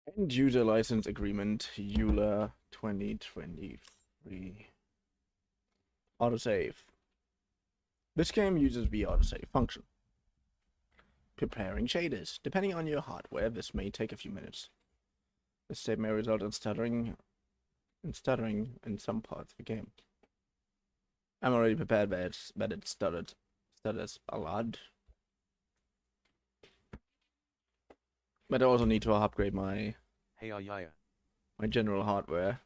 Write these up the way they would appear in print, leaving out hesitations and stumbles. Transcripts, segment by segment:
End user license agreement, EULA 2023. Autosave. This game uses the autosave function. Preparing shaders. Depending on your hardware, this may take a few minutes. This state may result in stuttering in some parts of the game. I'm already prepared, but it stutters a lot. But I also need to upgrade my general hardware.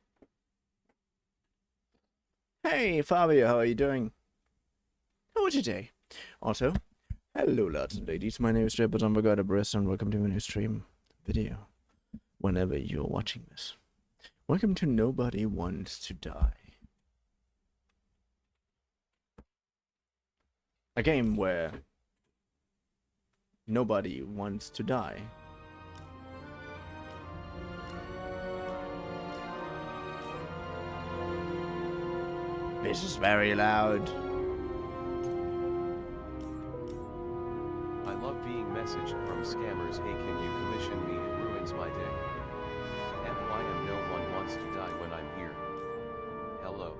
Hey Fabio, how are you doing? How was your day? Also, hello lads and ladies, my name is Barista and welcome to a new stream video. Whenever you're watching this. Welcome to Nobody Wants to Die. A game where nobody wants to die. This is very loud. I love being messaged from scammers. Hey, can you commission me? It ruins my day. And why am no one wants to die when I'm here? Hello.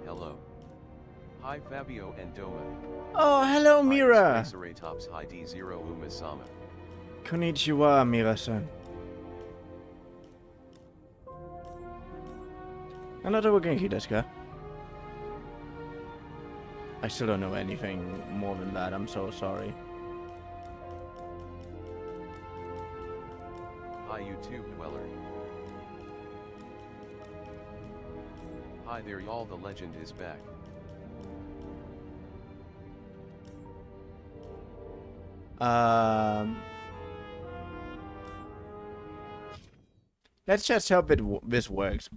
Hello. Hi Fabio and Doma. Oh, hello Mira. Tops Hi D0 Umasama. Konnichiwa, Mira-san. Another Genki desu ka? I still don't know anything more than that. I'm so sorry. Hi YouTube dweller. Hi there y'all, the legend is back. Let's just hope this works.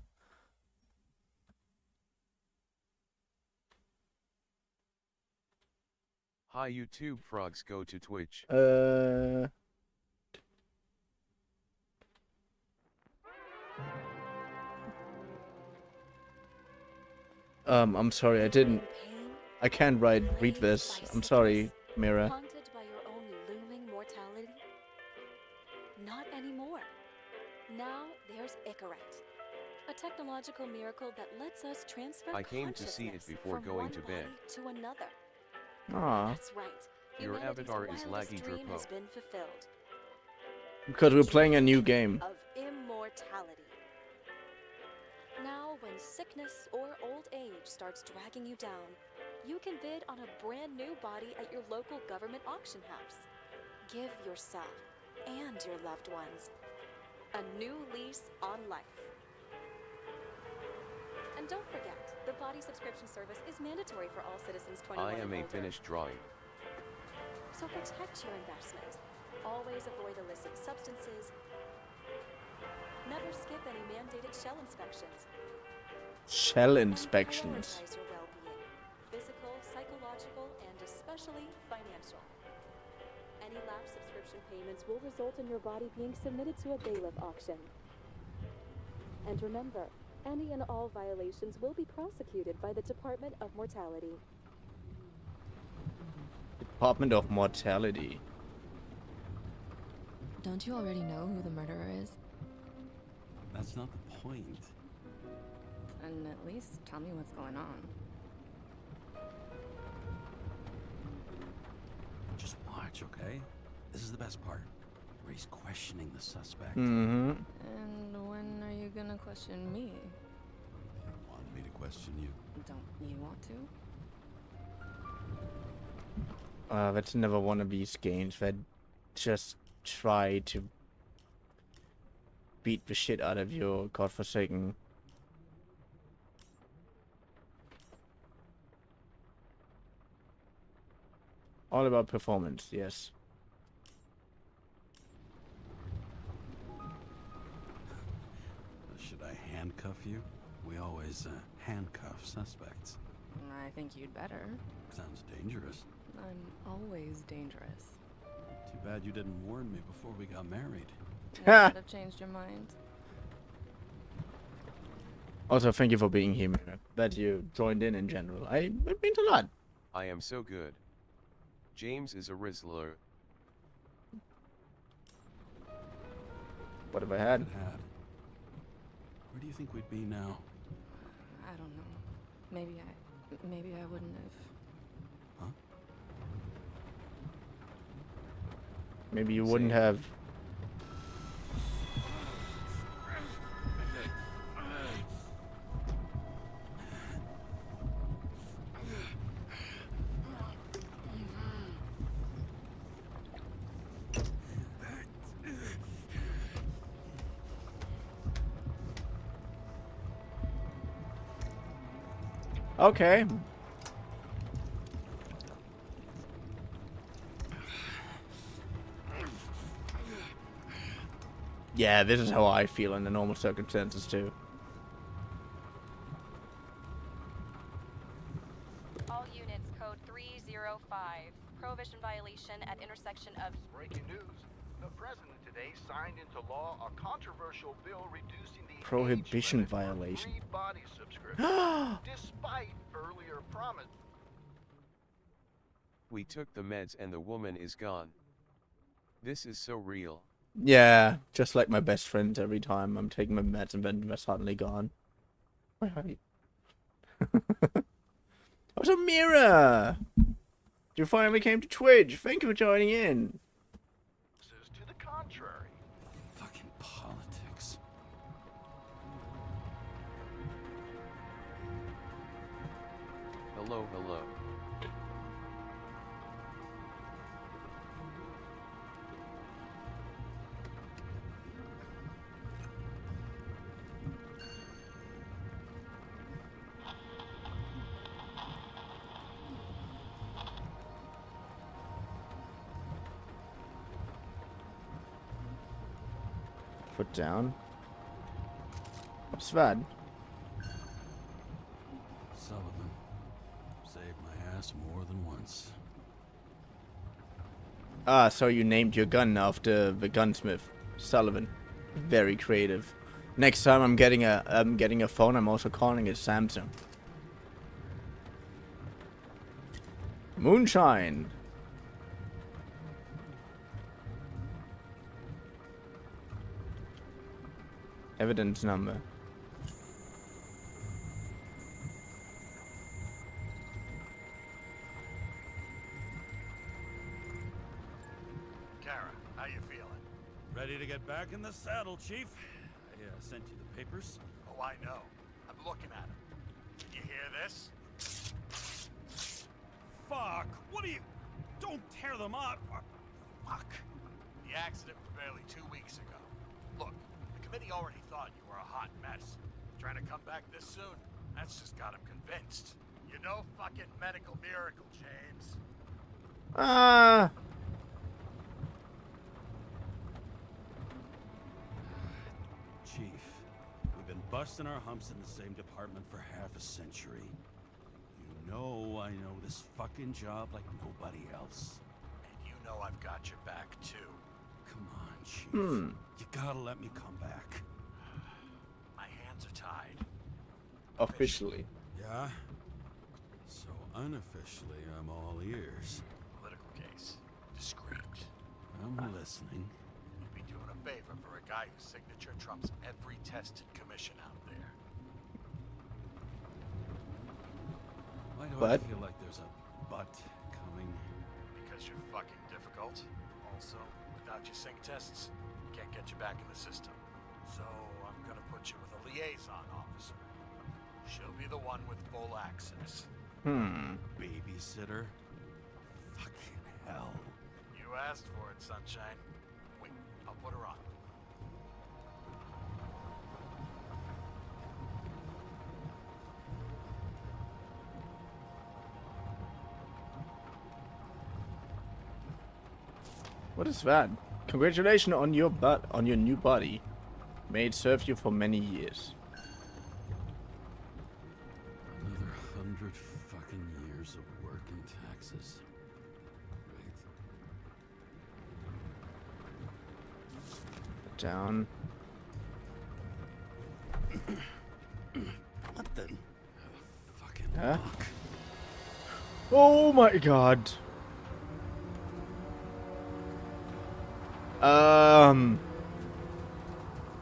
Hi YouTube frogs, go to Twitch. I'm sorry, I can't read this. I'm sorry, Mira. Haunted by your own looming mortality? Not anymore. Now there's Icaret, a technological miracle that lets us transfer I came to see it before from going one to bed. body to another. Aw. That's right. Your Humanity's avatar is wildest laggy dream Drapo. has been fulfilled. Because we're playing a new game. Of immortality. Now, when sickness or old age starts dragging you down, you can bid on a brand new body at your local government auction house. Give yourself and your loved ones a new lease on life. And don't forget, the body subscription service is mandatory for all citizens 21 I am and a older. finished drawing. So protect your investment. Always avoid illicit substances. Never skip any mandated shell inspections. Shell And inspections. prioritize your well-being, physical, psychological, and especially financial. Any lapsed subscription payments will result in your body being submitted to a bailiff auction. And remember, any and all violations will be prosecuted by the Department of Mortality. Department of Mortality. Don't you already know who the murderer is? That's not the point. And at least tell me what's going on. Just watch, okay? This is the best part, where he's questioning the suspect. Mm-hmm. And when are you gonna question me? You want me to question you? Don't you want to? That's never one of these games that just try to beat the shit out of your godforsaken. All about performance, yes. Should I handcuff you? We always handcuff suspects. I think you'd better. Sounds dangerous. I'm always dangerous. Too bad you didn't warn me before we got married. You might have changed your mind. Also, thank you for being here, Mira. That you joined in general. It means a lot. I am so good. James is a Rizzler. What have I had? Where do you think we'd be now? I don't know. Maybe I wouldn't have. Huh? Maybe you wouldn't have. Okay. Yeah, this is how I feel in the normal circumstances too. All units, code 305. Prohibition violation at intersection of... Breaking news. The president today signed into law a controversial bill reducing the Prohibition age limit for violation. free body subscription, despite earlier promise. We took the meds and the woman is gone. This is so real. Yeah, just like my best friends every time I'm taking my meds and then they're suddenly gone. Where are you? Oh, so Mira! You finally came to Twitch. Thank you for joining in. To the contrary. Fucking politics. Hello, hello. Put down. What's that? Sullivan saved my ass more than once. Ah, so you named your gun after the gunsmith, Sullivan. Very creative. Next time I'm getting a phone, I'm also calling it Samsung. Moonshine. Evidence number. Kara, how you feeling? Ready to get back in the saddle, Chief. I sent you the papers. Oh, I know. I'm looking at them. You hear this? Fuck! What are you... Don't tear them up! Fuck! The accident was barely 2 weeks ago. Look, the committee already thought you were a hot mess. Trying to come back this soon, that's just got them convinced. You're no fucking medical miracle, James. Chief, we've been busting our humps in the same department for half a century. You know I know this fucking job like nobody else. And you know I've got your back, too. Come on, Chief. You gotta let me come back. My hands are tied. Officially. Yeah? So unofficially, I'm all ears. Political case. Discreet. I'm listening. You'd be doing a favor for a guy whose signature trumps every tested commission out there. Why do But? I feel like there's a but coming? Because you're fucking difficult. Also, without your sync tests, can't get you back in the system. So I'm gonna put you with a liaison officer. She'll be the one with full access. Babysitter? Fucking hell. You asked for it, sunshine. Wait, I'll put her on. What is that? Congratulations on your new body. May it serve you for many years. Another 100 fucking years of work and taxes. Right? down. What the? Fucking Huh? fuck. Oh my god.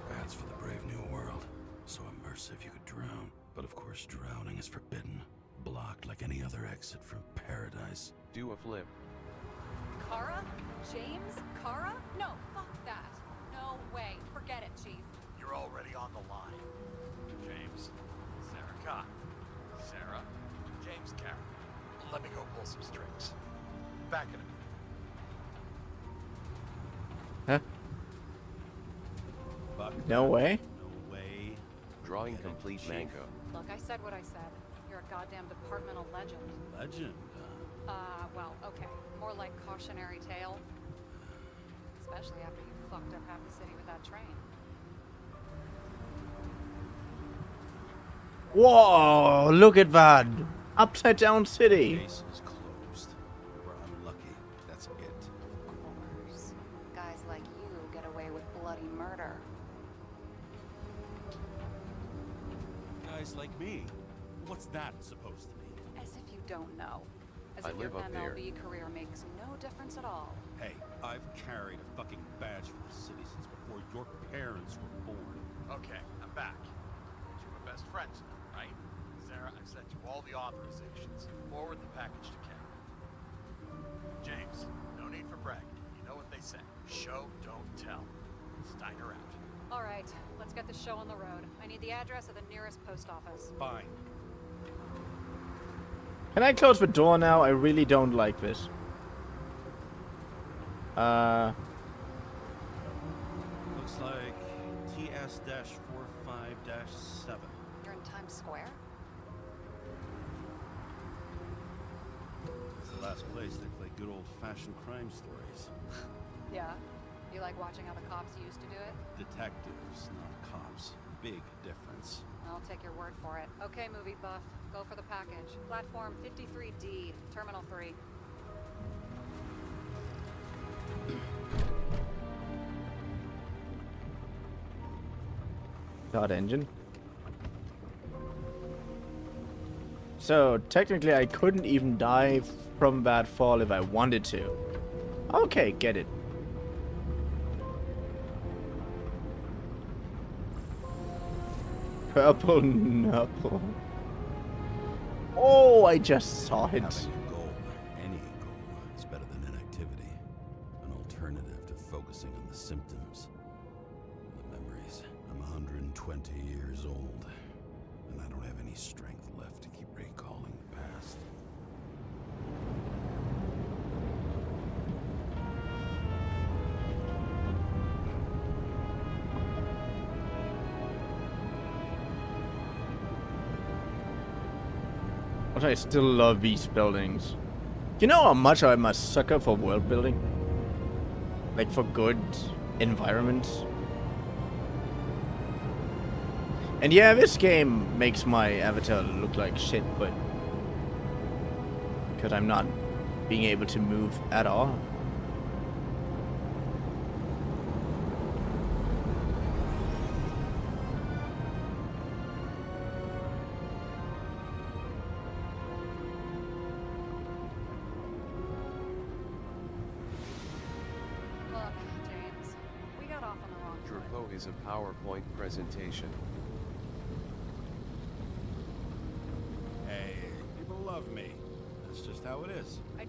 That's for the brave new world. So immersive you could drown. But of course drowning is forbidden. Blocked like any other exit from paradise. Do a flip. Kara? James? Kara? No, fuck that. No way. Forget it, Chief. You're already on the line. James, Sarah Cott. Sarah, James Carroll. Let me go pull some strings. Back in a minute. Huh? Fuck No that. way. No way. Drawing Forget it, complete Chief. Mango. Look, I said what I said. You're a goddamn departmental legend. Legend. Well, okay. More like cautionary tale. Especially after you fucked up half the city with that train. Whoa, look at that. Upside down city. Case is closed. We're unlucky. That's it. Of course. Guys like you get away with bloody murder. Guys like me. What's that supposed to mean? As if you don't know. As I if your live up there. MLB career makes no difference at all. Hey, I've carried a fucking badge for the city since before your parents were born. Okay, I'm back. You were best friends now, right? Sarah, I've sent you all the authorizations. Forward the package to Karen. James, no need for bragging. You know what they say. Show, don't tell. Steiner out. All right, let's get the show on the road. I need the address of the nearest post office. Fine. Can I close the door now? I really don't like this. Looks like TS-45-7. You're in Times Square? It's the last place they play good old-fashioned crime stories. Yeah. You like watching how the cops used to do it? Detectives, not cops. Big difference. I'll take your word for it. Okay, movie buff. Go for the package. Platform 53D, Terminal 3. Start engine. So, technically I couldn't even die from that fall if I wanted to. Okay, get it. Purple nipple. Oh, I just saw it. Having a goal, any goal, is better than inactivity. An alternative to focusing on the symptoms. The memories. I'm 120 years old, and I don't have any strength left to keep recalling the past. But I still love these buildings. You know how much I'm a sucker for world building? Like for good environments. And yeah, this game makes my avatar look like shit, but because I'm not being able to move at all. Look, James, we got off on the wrong foot. GERVtuber is a PowerPoint presentation. Hey, people love me. That's just how it is. I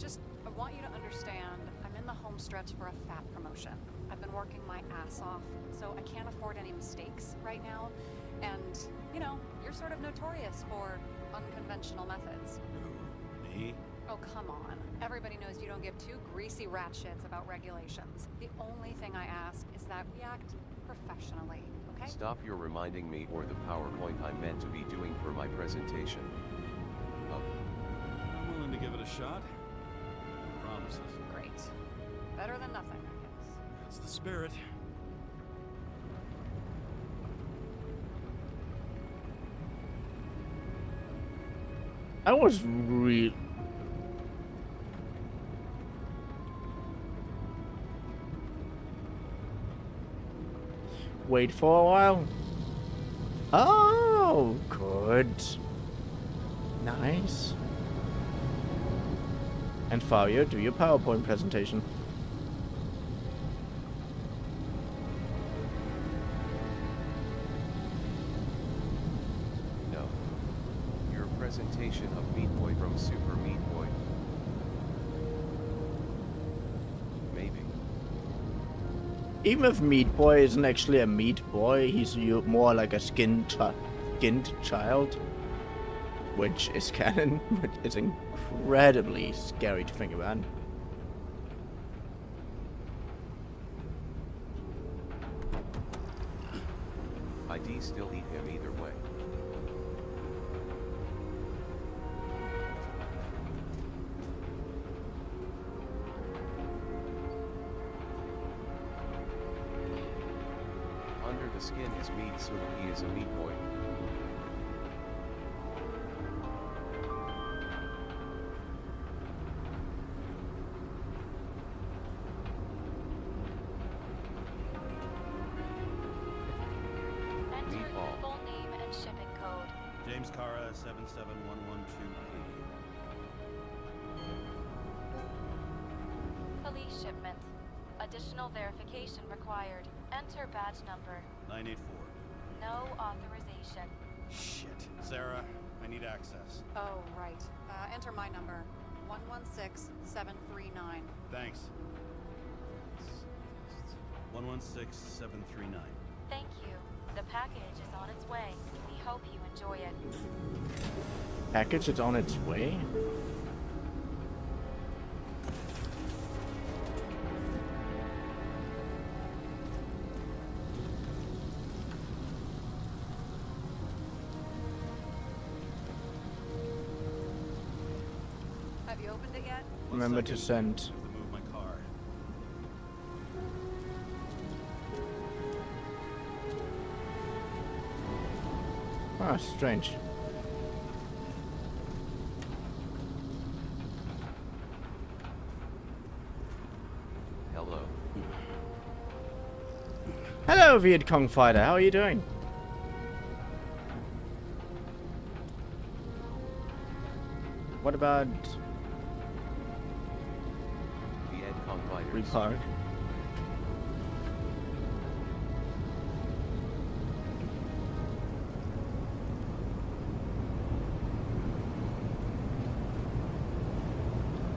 want you to understand, I'm in the home stretch for a fat promotion. I've been working my ass off, so I can't afford any mistakes right now. And, you know, you're sort of notorious for unconventional methods. Who? Me? Oh, come on. Everybody knows you don't give two greasy rat shits about regulations. The only thing I ask is that we act professionally, okay? Stop your reminding me or the PowerPoint I'm meant to be doing for my presentation. I'm willing to give it a shot. No promises. Great. Better than nothing, I guess. That's the spirit. I was real. wait for a while. Oh, good. Nice. And Fabio, do your PowerPoint presentation. No. Your presentation of Meat Boy from Super Meat Boy. Maybe. Even if Meat Boy isn't actually a meat boy, he's more like a skinned child. Which is canon, but it's incredibly scary to think about. I'd still eat him either way. Under the skin is meat, so he is a meat boy. James Cara 77112P. Police shipment. Additional verification required. Enter badge number. 984. No authorization. Shit. Sarah, I need access. Oh, right. Enter my number. 116739. Thanks. 116739. Thank you. The package is on its way. We hope you enjoy it. Package is on its way? Have you opened it yet? Remember to send. I have to move my car. Ah, strange. Hello. Hello, Viet Cong fighter. How are you doing? What about Vietcong fighters. Repark?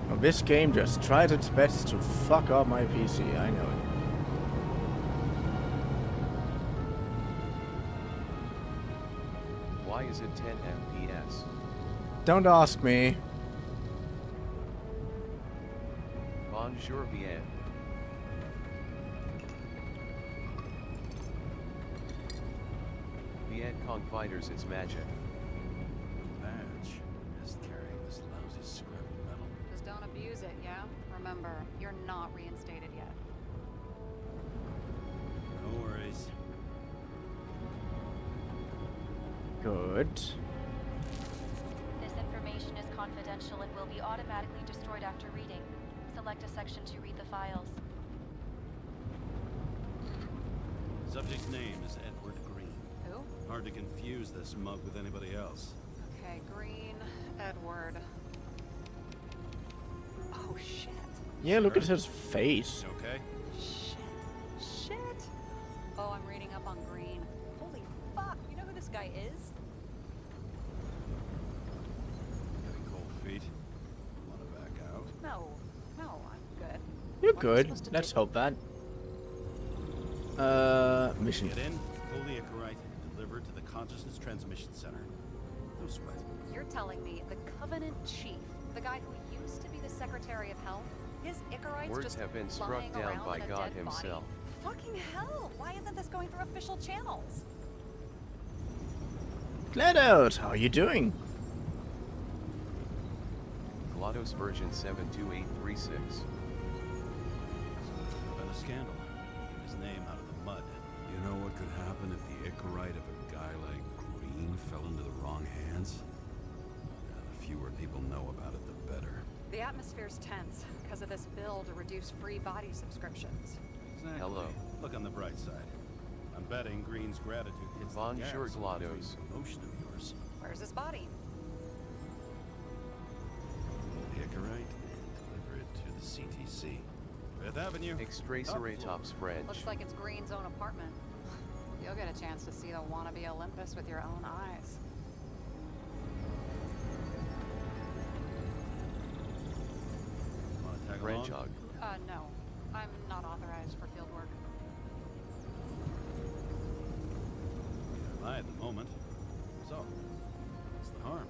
Well, this game just tries its best to fuck up my PC. I know it. Why is it 10 FPS? Don't ask me. Bonjour bien. Vietcong fighters, it's magic. Badge. Just carrying this lousy scrap of metal. Just don't abuse it, yeah? Remember, you're not reinstated yet. No worries. Good. This information is confidential and will be automatically destroyed after reading. Select a section to read the files. Subject's name is Edward Green. Who? Hard to confuse this mug with anybody else. Okay, Green, Edward. Oh, shit. Yeah, look at his face. You okay? Shit. Oh, I'm reading up on Green. Holy fuck, you know who this guy is? Getting cold feet. Wanna back out? No, I'm good. You're What am I good. supposed to Let's do? hope that. Mission. Get in, pull the Icarite, and deliver it to the Consciousness Transmission Center. No sweat. You're telling me the Covenant Chief, the guy who used to be the Secretary of Health, his Icarites Words just have been struck lying down around by in a God dead himself. Body? Fucking hell! Why isn't this going through official channels? GLaDOS, how are you doing? GLaDOS version 72836. Been a scandal. Keep his name out of the mud. You know what could happen if the Icarite of a guy like Green fell into the wrong hands? The fewer people know about it, the better. The atmosphere's tense because of this bill to reduce free body subscriptions. Exactly. Hello. Look on the bright side. I'm betting Green's gratitude hits Bonjour, the gas GLaDOS. promotion of yours. Where's his body? Hickorite and deliver it to the CTC. Fifth Avenue. Extraceratops French. Looks like it's Green's own apartment. You'll get a chance to see the wannabe Olympus with your own eyes. Wanna tag French along? hug. No. I'm not authorized for field work. Neither am I at the moment. So, what's the harm?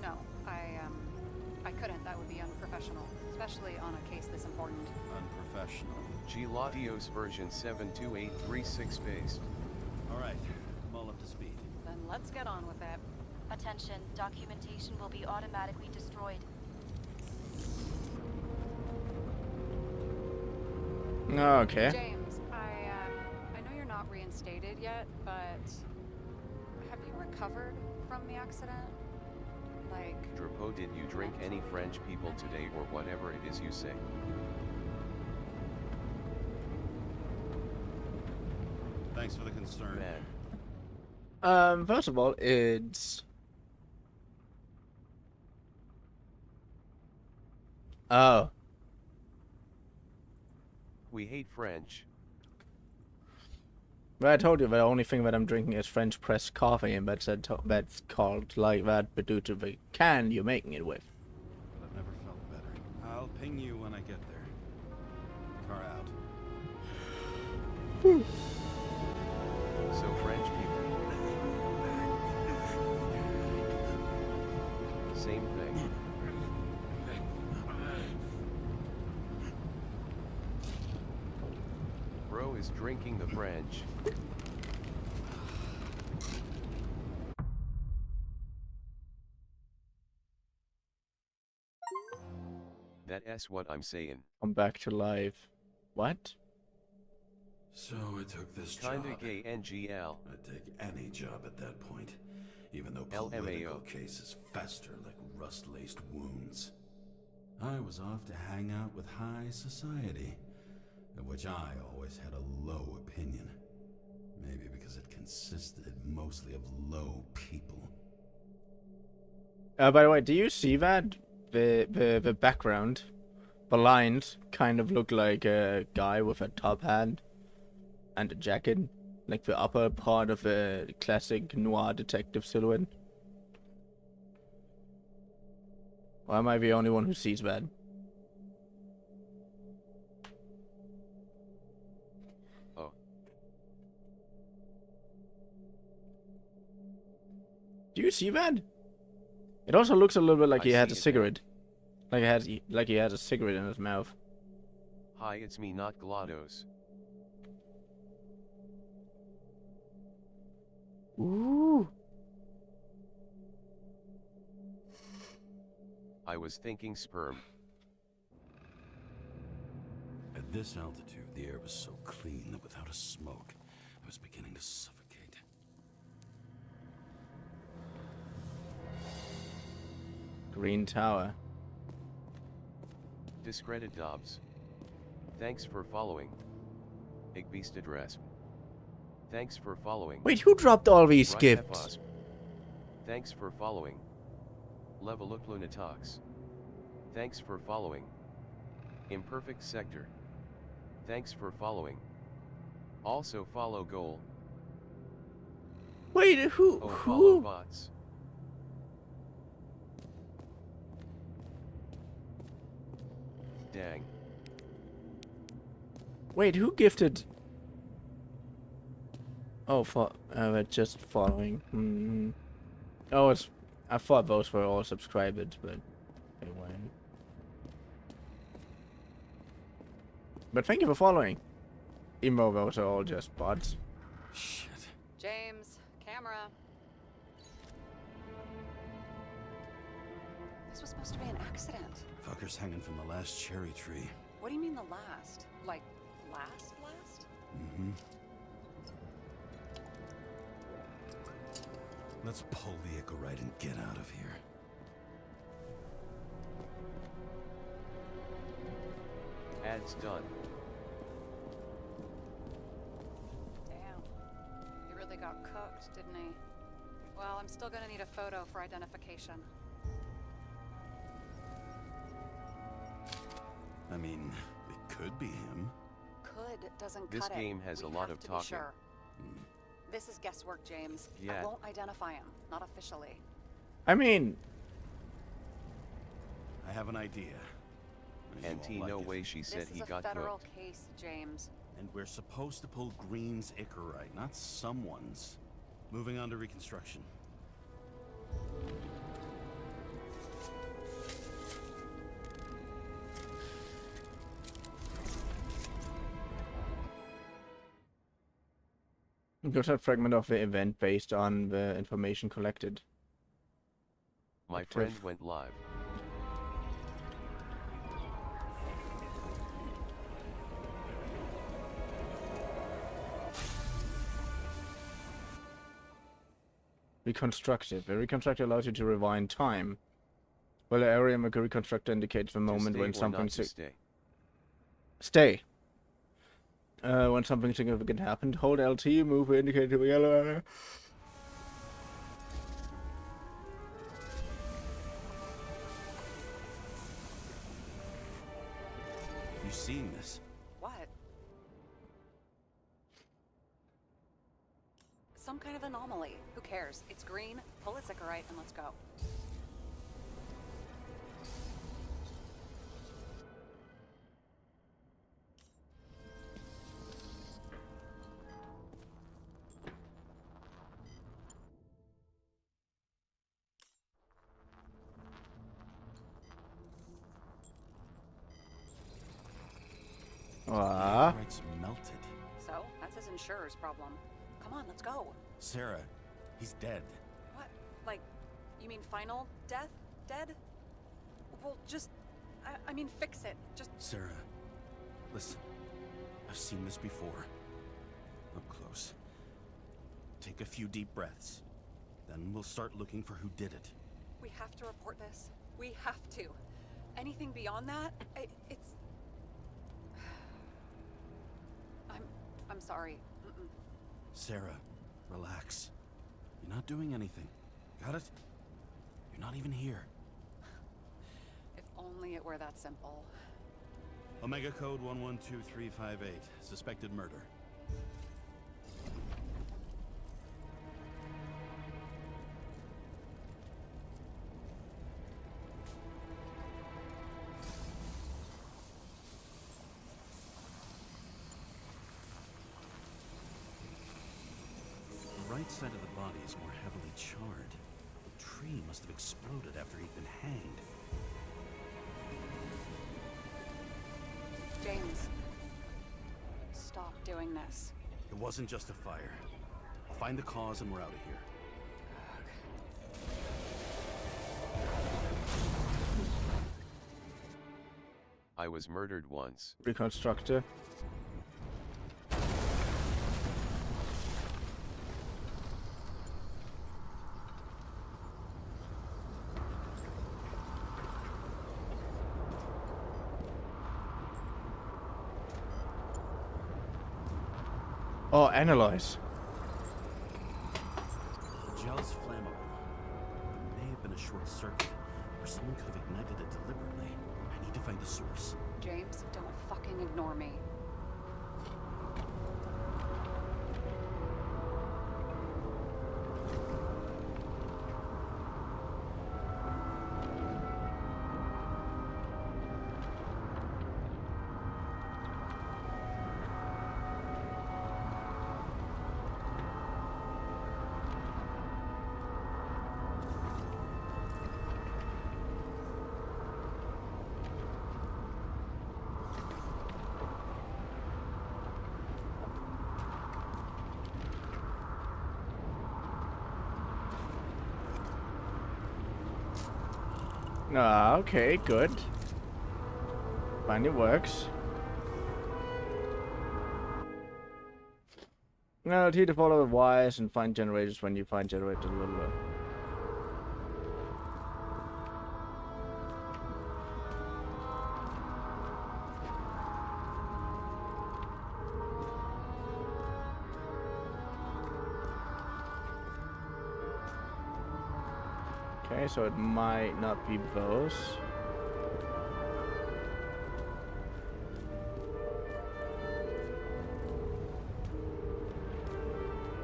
No, I couldn't. That would be unprofessional, especially on a case this important. Unprofessional. GLaDOS version 72836 based. Alright, I'm all up to speed. Then let's get on with it. Attention, documentation will be automatically destroyed. Okay. James, I know you're not reinstated yet, but have you recovered from the accident? Like, Drapeau, did you drink any French people today or whatever it is you say? Thanks for the concern. Man. First of all, it's... Oh. We hate French. Well, I told you the only thing that I'm drinking is French press coffee, and that's called like that, but due to the can you're making it with. But I've never felt better. I'll ping you when I get there. Car out. So French people. Same thing. Bro is drinking the French. That's what I'm saying. I'm back to life. What? So I took this Kinda job. gay NGL. I'd take any job at that point, even though LMAO. political cases fester like rust-laced wounds. I was off to hang out with high society, of which I always had a low opinion. Maybe because it consisted mostly of low people. By the way, do you see that? The background, the lines kind of look like a guy with a top hat and a jacket, like the upper part of a classic noir detective silhouette. Or am I the only one who sees that? Oh. Do you see that? It also looks a little bit like I he has see a it, cigarette. Like he has a cigarette in his mouth. Hi, it's me, not GLaDOS. Ooh. I was thinking sperm. At this altitude, the air was so clean that without a smoke, I was beginning to suffocate. Green Tower. Discredit Dobbs. Thanks for following. Ik beest address. Thanks for following. Wait, who dropped all these Right gifts? F-Us. Thanks for following. Level up Lunatox. Thanks for following. Imperfect Sector. Thanks for following. Also follow Goal. Wait, who? Oh, follow Who? bots. Dang. Wait, who gifted? Oh, just following. Hmm. Oh, it's. I thought those were all subscribed, but they weren't. But thank you for following. Even though those are all just bots. Shit. James, camera. This was supposed to be an accident. Fuckers hanging from the last cherry tree. What do you mean the last? Like, last? Mm-hmm. Let's pull the Icarite and get out of here. Ads done. Damn. got cooked, didn't he? Well, I'm still gonna need a photo for identification. I mean, it could be him. Could doesn't This cut it. game has We a lot have of to be talking. sure. This is guesswork, James. Yeah. I won't identify him. Not officially. I mean, I have an idea. You And won't like no it. way she said This he is a got federal cooked. case, James. And we're supposed to pull Green's Icarite, not someone's. Moving on to reconstruction. there's a fragment of the event based on the information collected. My Active. friend went live. Reconstructive. A reconstructor allows you to rewind time. While the area of a reconstructor indicates the To moment stay when or something not to stay. Stay. When something significant happened, hold LT, move the indicator to the yellow area. You seeing this? What? Some kind of anomaly. Who cares? It's green. Pull its Icarite and let's go. Icarite's melted. So, that's his insurer's problem. Come on, let's go. Sarah, he's dead. What? Like, you mean final death? Dead? Well, just... I mean, fix it. Just... Sarah, listen. I've seen this before. Up close. Take a few deep breaths. Then we'll start looking for who did it. We have to report this. We have to. Anything beyond that, it's... I'm sorry. Mm-mm. Sarah, relax. You're not doing anything. Got it? You're not even here. If only it were that simple. Omega code 112358. Suspected murder. The right side of the body is more heavily charred. The tree must have exploded after he'd been hanged. James, stop doing this. It wasn't just a fire. I'll find the cause and we're out of here. I was murdered once. Reconstructor. Oh, analyze. The gel's flammable. It may have been a short circuit, or someone could have ignited it deliberately. I need to find the source. James, don't fucking ignore me. Ah, okay, good. Finally works. Now, T to follow the wires and find generators when you find generators. Blah, blah. Okay, so it might not be those.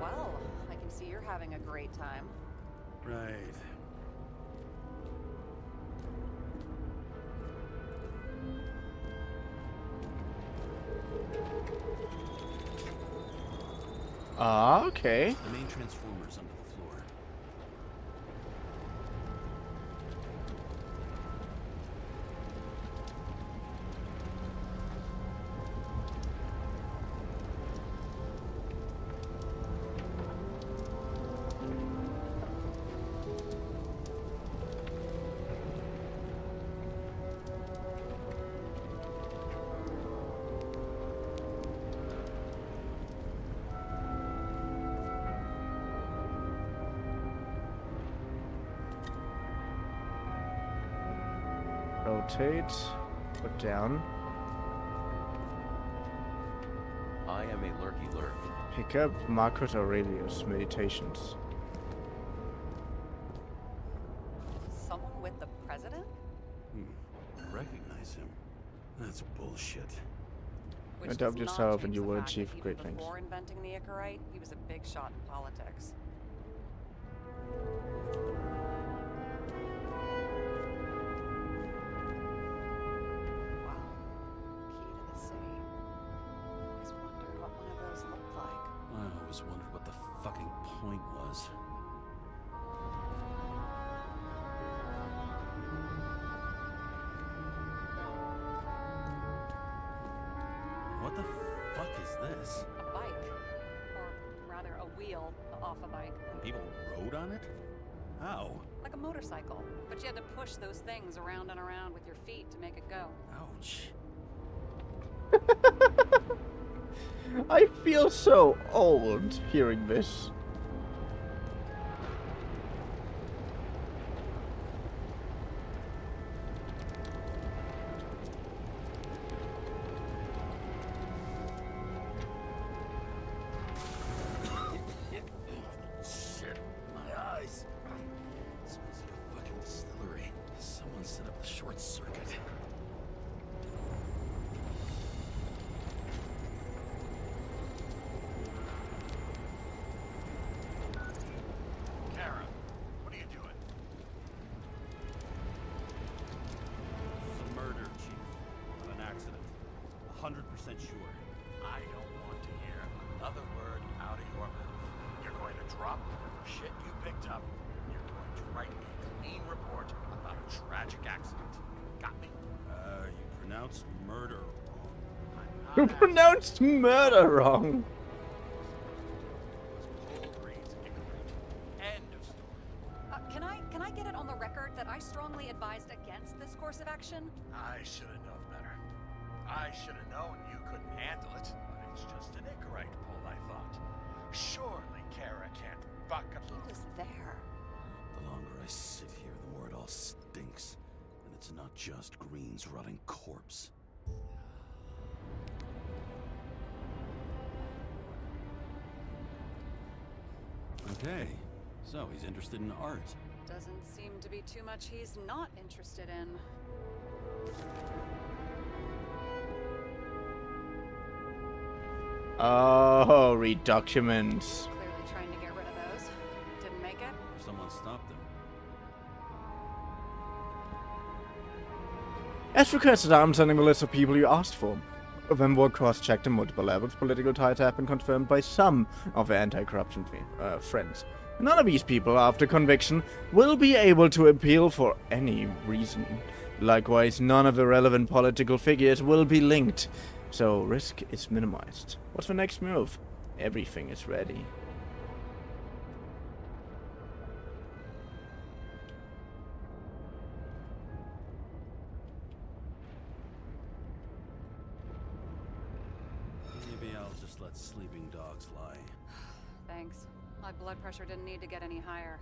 Well, I can see you're having a great time. Right. Ah, okay. The main transformer's under the floor. Rotate. Put down. I am a lurky lurk. Pick up Marcus Aurelius Meditations. Someone with the president? I recognize him. That's bullshit. Which Adopt does not yourself and change you the will fact that achieve even great things. Before inventing the Icarite, he was a big shot in politics. Wow. Key to the city. Always wondered what one of those looked like. I always wondered what the fucking point was. What the fuck is this? A bike. Or rather, a wheel off a bike. And people rode on it? How? Like a motorcycle. But you had to push those things around and around with your feet to make it go. Ouch. I feel so old hearing this. Shit, my eyes. Smells like a fucking distillery. Someone set up the short circuit. Kara, what are you doing? It's a murder, Chief. Not an accident. 100% sure. I don't want to hear another word out of your mouth. You're going to drop whatever shit you picked up. You're going to write a clean report about a tragic accident. Got me? You pronounced murder wrong. I'm You not pronounced murder wrong. Paul Green's ignorant. End of story. Can I get it on the record that I strongly advised against this course of action? I should have known better. I should have known you couldn't handle it, but it's just an Icarite pull, I thought. Surely Kara can't buck up. He was there. The longer I sit here, the more it all stinks. And it's not just Green's rotting corpse. Okay, so he's interested in art. Doesn't seem to be too much he's not interested in. Oh, read documents. Clearly trying to get rid of those. Didn't make it? Someone stopped him. As requested, I'm sending the list of people you asked for. Then were cross-checked on multiple levels. Political ties have been confirmed by some of their anti-corruption friends. None of these people, after conviction, will be able to appeal for any reason. Likewise, none of the relevant political figures will be linked, so risk is minimized. What's the next move? Everything is ready. Maybe I'll just let sleeping dogs lie. Thanks. My blood pressure didn't need to get any higher.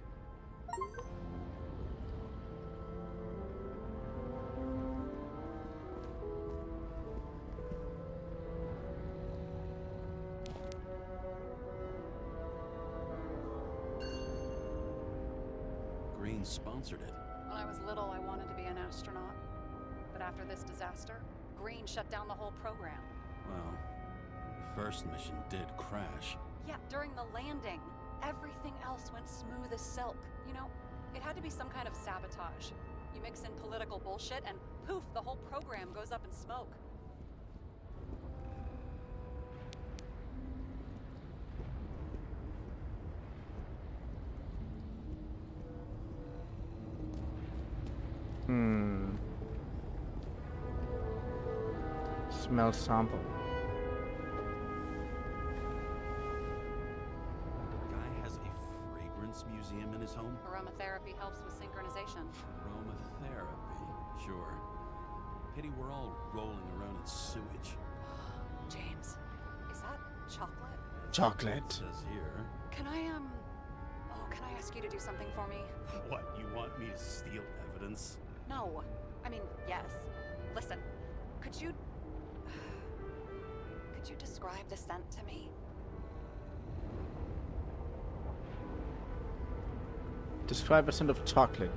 Green magazine sponsored it. When I was little, I wanted to be an astronaut. But after this disaster, Green shut down the whole program. Well, the first mission did crash. Yeah, during the landing. Everything else went smooth as silk. You know, it had to be some kind of sabotage. You mix in political bullshit and poof, the whole program goes up in smoke. Smell sample. Guy has a fragrance museum in his home? Aromatherapy helps with synchronization. Aromatherapy, sure. Pity we're all rolling around in sewage. James, is that chocolate? Chocolate. It says here. Can I ask you to do something for me? What, you want me to steal evidence? No. I mean, yes. Listen, could you describe the scent to me? Describe a scent of chocolate.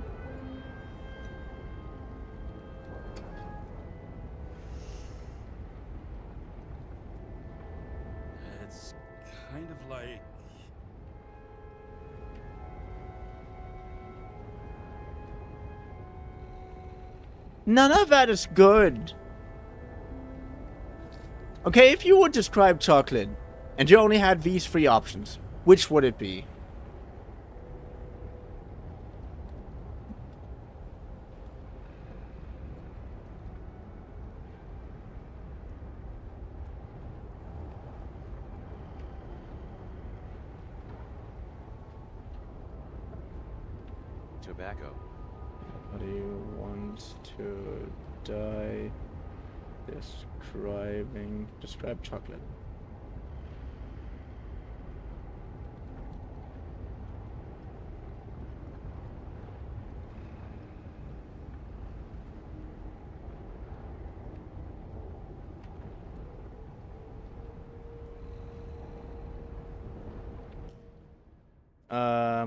It's kind of like... None of that is good. Okay, if you would describe chocolate, and you only had these three options, which would it be? Tobacco. Somebody wants to die describe chocolate.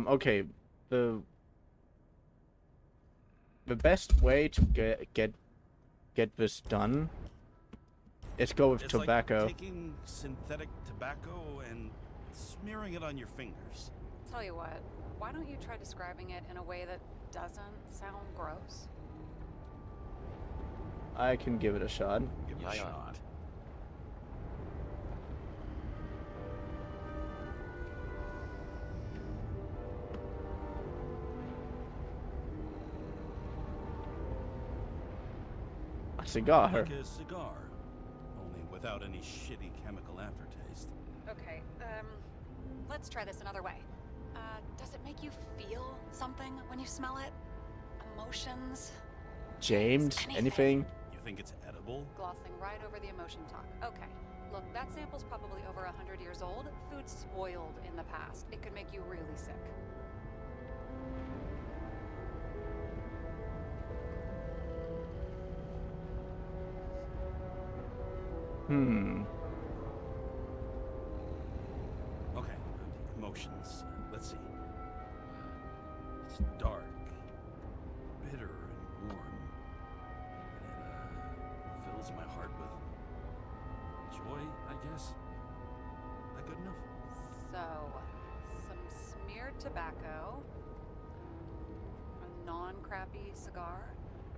Okay, the best way to get this done is go with tobacco. Like taking synthetic tobacco and smearing it on your fingers. Tell you what, why don't you try describing it in a way that doesn't sound gross? I can give it a shot. Give it a shot. Cigar. Like a cigar, only without any shitty chemical aftertaste. Okay, let's try this another way. Does it make you feel something when you smell it? Emotions? James, anything? You think it's edible? Glossing right over the emotion talk. Okay, look, that sample's probably over 100 years old. Food spoiled in the past. It could make you really sick. Okay, emotions. Let's see. It's dark, bitter, and warm. It fills my heart with joy, I guess. That good enough? So, some smeared tobacco, a non-crappy cigar,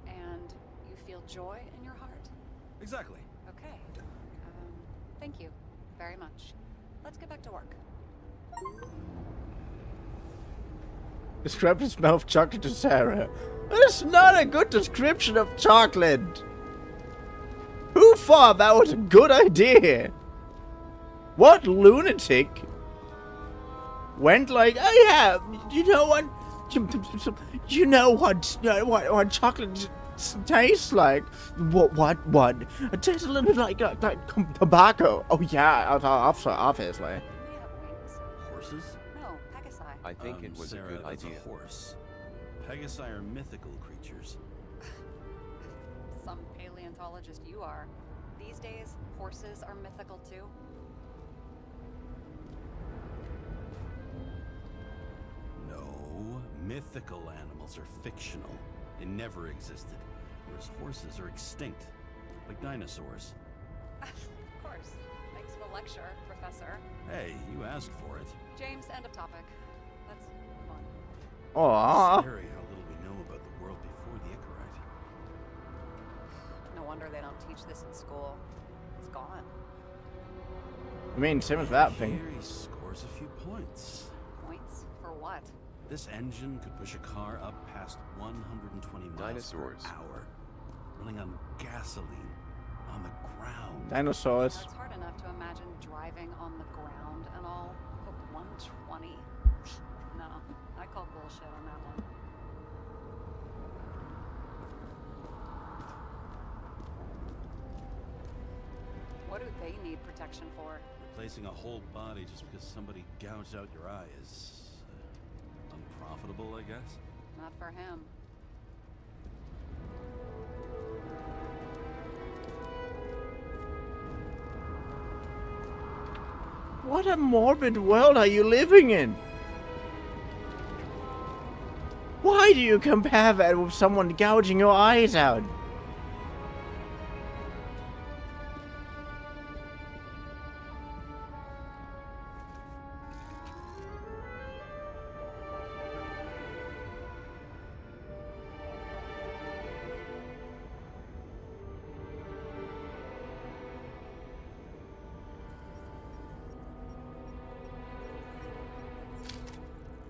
and you feel joy in your heart? Exactly. Okay. Thank you very much. Let's get back to work. Describe the smell of chocolate to Sarah. That's not a good description of chocolate. Who thought that was a good idea? What lunatic went like, oh yeah, you know what? You know what chocolate tastes like? What? It tastes a little bit like tobacco. Oh yeah, obviously. Horses? No, Pegasi. I think it was Sarah, a good that's idea. A horse. Pegasi are mythical creatures. Some paleontologist you are. These days, horses are mythical too. No, Mythical animals are fictional. They never existed, whereas horses are extinct, like dinosaurs. Of course. Thanks for the lecture, Professor. Hey, you asked for it. James, end of topic. Let's move on. Aww. Scary how little we know about the world before the Icarite. No wonder they don't teach this in school. It's gone. I mean, same with that thing. Here he scores a few points. Points? For what? This engine could push a car up past 120 miles Dinosaurs. per hour, running on gasoline, on the ground. Dinosaurs. It's hard enough to imagine driving on the ground and all, but 120? No, I call bullshit on that one. What do they need protection for? Replacing a whole body just because somebody gouged out your eye is unprofitable, I guess. Not for him. What a morbid world are you living in? Why do you compare that with someone gouging your eyes out?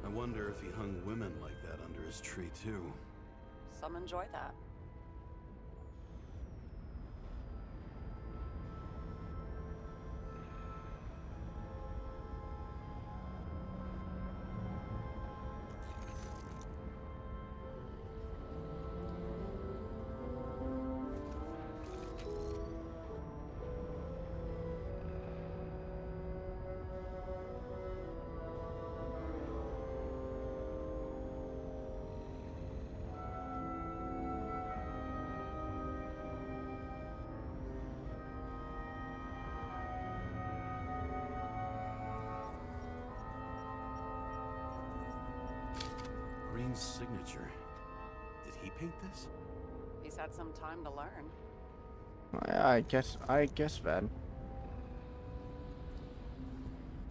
I wonder if he hung women like that under his tree, too. Some enjoy that. Green's signature. Did he paint this? He's had some time to learn. I guess that.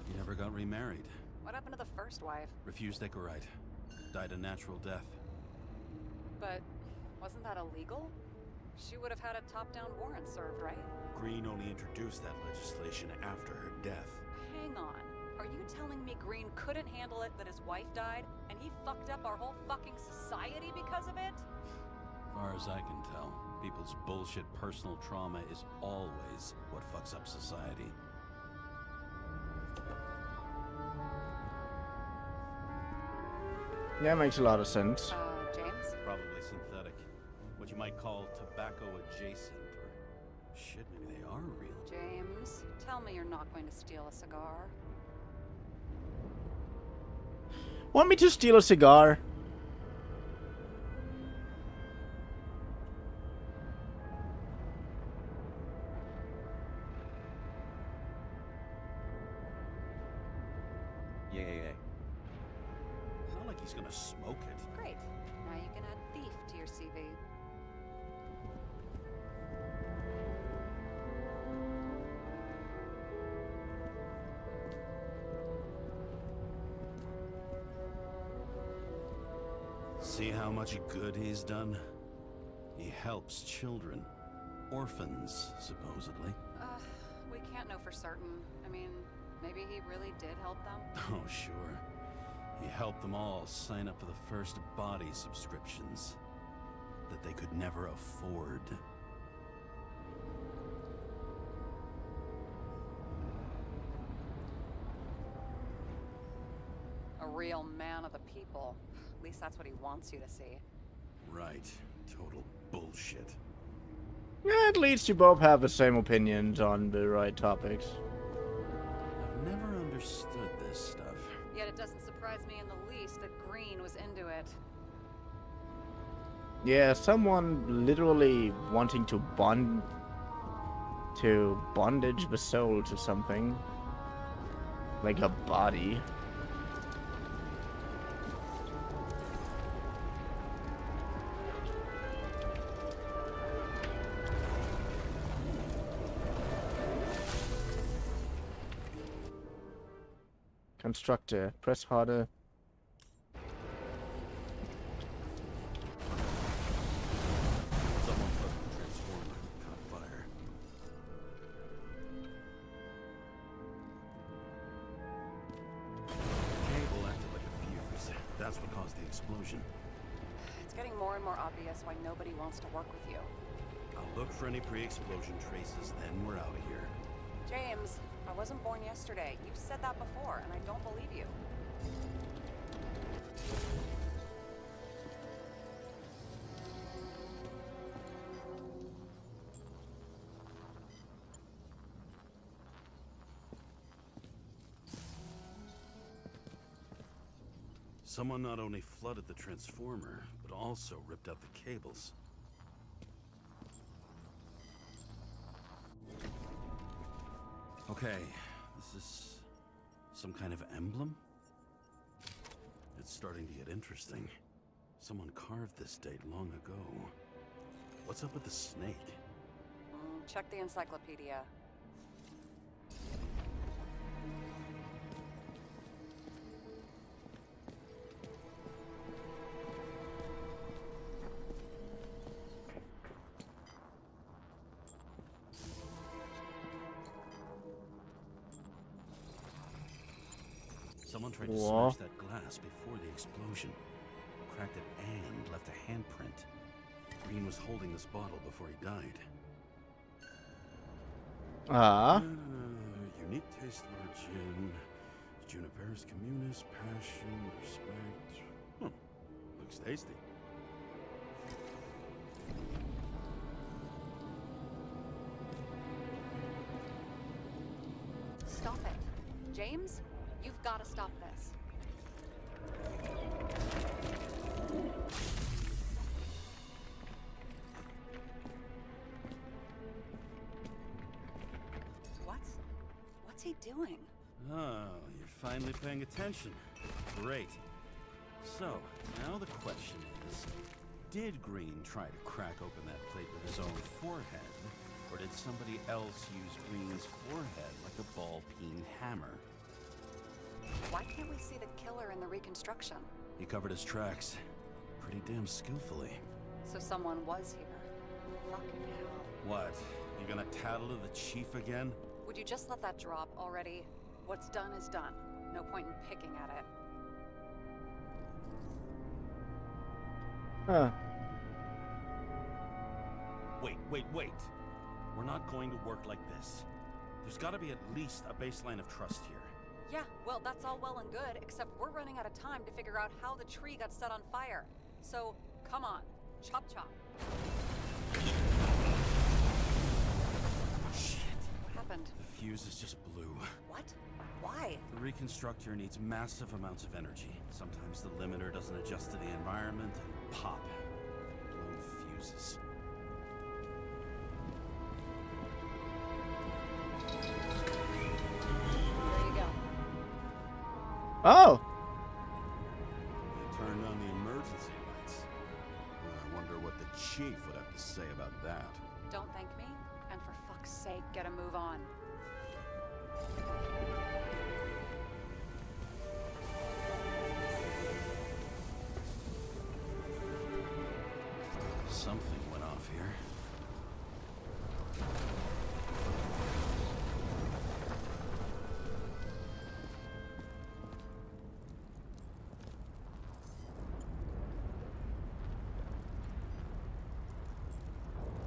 He never got remarried. What happened to the first wife? Refused Icarite. Died a natural death. But wasn't that illegal? She would have had a top-down warrant served, right? Green only introduced that legislation after her death. Hang on. Are you telling me Green couldn't handle it that his wife died, and he fucked up our whole fucking society because of it? Far as I can tell, people's bullshit personal trauma is always what fucks up society. Yeah, makes a lot of sense. James? Probably synthetic. What you might call tobacco adjacent, or shit, maybe they are real. James, tell me you're not going to steal a cigar. Want me to steal a cigar? Yeah. It's not like he's gonna smoke it. Great. Now you can add thief to your CV. See how much good he's done? He helps children. Orphans, supposedly. We can't know for certain. I mean, maybe he really did help them. Oh, sure. He helped them all sign up for the first body subscriptions that they could never afford. A real man of the people. At least that's what he wants you to see. Right. Total bullshit. Yeah, at least you both have the same opinions on the right topics. I've never understood this stuff. Yet it doesn't surprise me in the least that Green was into it. Yeah, someone literally wanting to bondage the soul to something. Like a body. Constructor. Press harder. Someone plugged the transformer. Caught fire. Cable acted like a fuse. That's what caused the explosion. It's getting more and more obvious why nobody wants to work with you. I'll look for any pre-explosion traces, then we're out of here. James, I wasn't born yesterday. You've said that before, and I don't believe you. Someone not only flooded the transformer, but also ripped out the cables. Okay, this is some kind of emblem? It's starting to get interesting. Someone carved this date long ago. What's up with the snake? Check the encyclopedia. Someone tried to Whoa. smash that glass before the explosion. Cracked it and left a handprint. Green was holding this bottle before he died. Ah. Unique taste of our gin. Juniperus communis, passion, respect. Looks tasty. Stop it. James, you've got to stop this. What's he doing? Oh, you're finally paying attention. Great. So, now the question is, did Green try to crack open that plate with his own forehead, or did somebody else use Green's forehead like a ball-peen hammer? Why can't we see the killer in the reconstruction? He covered his tracks pretty damn skillfully. So someone was here. Fucking hell. What? You gonna tattle to the chief again? Would you just let that drop already? What's done is done. No point in picking at it. Huh. Wait. We're not going to work like this. There's gotta be at least a baseline of trust here. Yeah, well, that's all well and good, except we're running out of time to figure out how the tree got set on fire. So, come on. Chop chop. Shit. What happened? The fuse is just blue. What? Why? The reconstructor needs massive amounts of energy. Sometimes the limiter doesn't adjust to the environment and pop. Blown fuses. There you go. Oh. They turned on the emergency lights. I wonder what the chief would have to say about that. Don't thank me, and for fuck's sake, get a move on. Something went off here.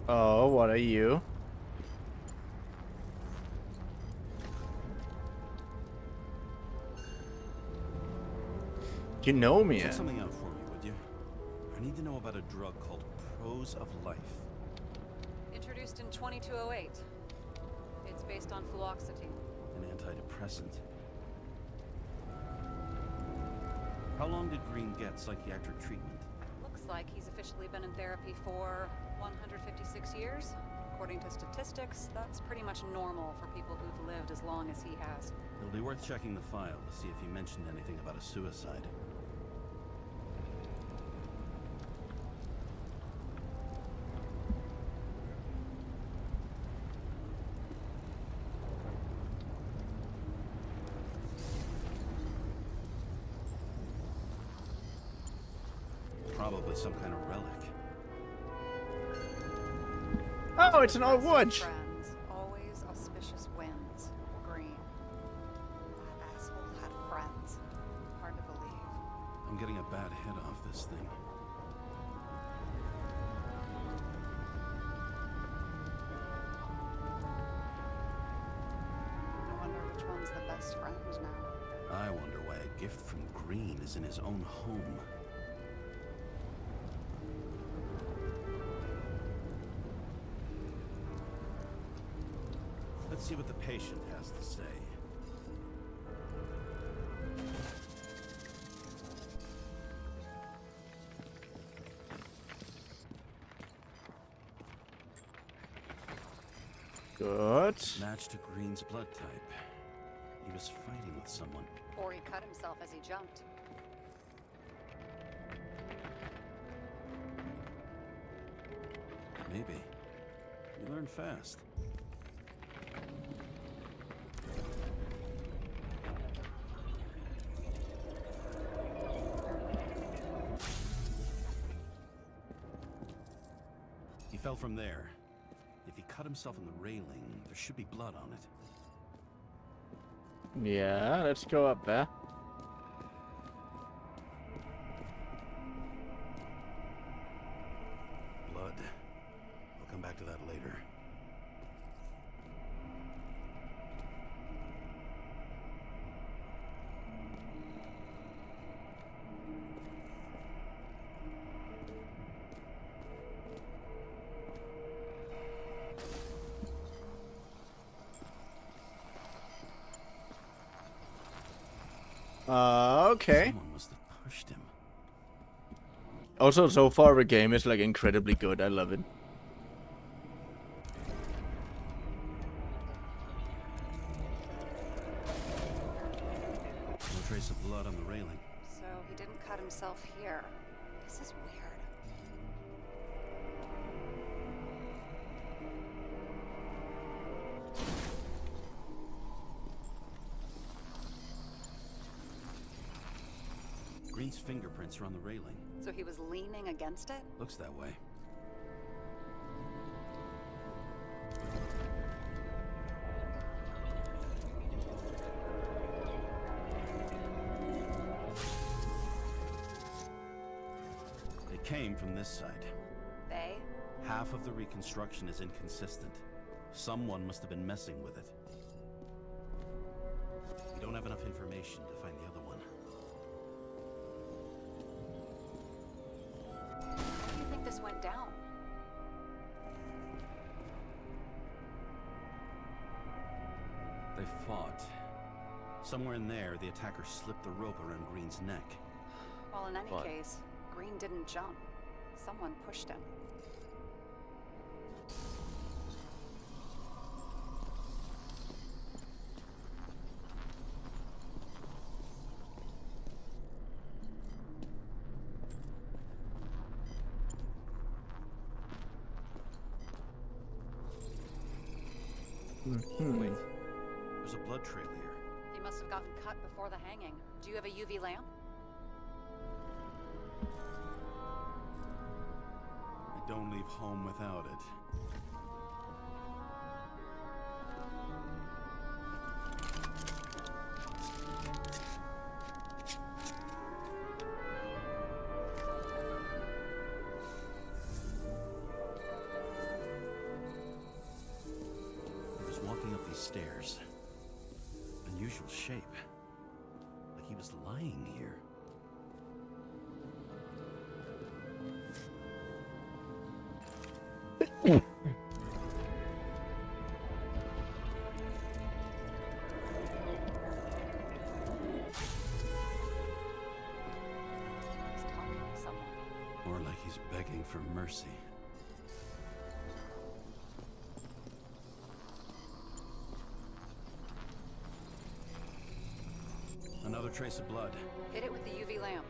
Oh, what are you? You know me. Check something out for me, would you? I need to know about a drug called Prose of Life. Introduced in 2208. It's based on fluoxetine. An antidepressant. How long did Green get psychiatric treatment? Looks like he's officially been in therapy for 156 years. According to statistics, that's pretty much normal for people who've lived as long as he has. It'll be worth checking the file to see if he mentioned anything about a suicide. some kind of relic. Oh, it's an old Best watch. Friends, always auspicious winds. Green. That asshole had friends. Hard to believe. I'm getting a bad head off this thing. I wonder which one's the best friend now. I wonder why a gift from Green is in his own home. Let's see what the patient has to say. Good. Match to Green's blood type. He was fighting with someone. Or he cut himself as he jumped. Maybe. You learn fast. He fell from there. If he cut himself on the railing, there should be blood on it. Yeah, let's go up there. Blood. I'll come back to that later. Okay. Someone must have pushed him. Also, so far the game is like incredibly good. I love it. No trace of blood on the railing. So he didn't cut himself here. This is weird. Green's fingerprints are on the railing. So he was leaning against it? Looks that way. They came from this side. They? Half of the reconstruction is inconsistent. Someone must have been messing with it. We don't have enough information to find the other one. How do you think this went down? They fought. Somewhere in there, the attacker slipped the rope around Green's neck. Well, in any What? case, Green didn't jump. Someone pushed him. Wait, there's a blood trail here. He must have gotten cut before the hanging. Do you have a UV lamp? I don't leave home without it. He was walking up these stairs. Unusual shape. Like he was lying here. He's talking to someone. Or like he's begging for mercy. Another trace of blood. Hit it with the UV lamp.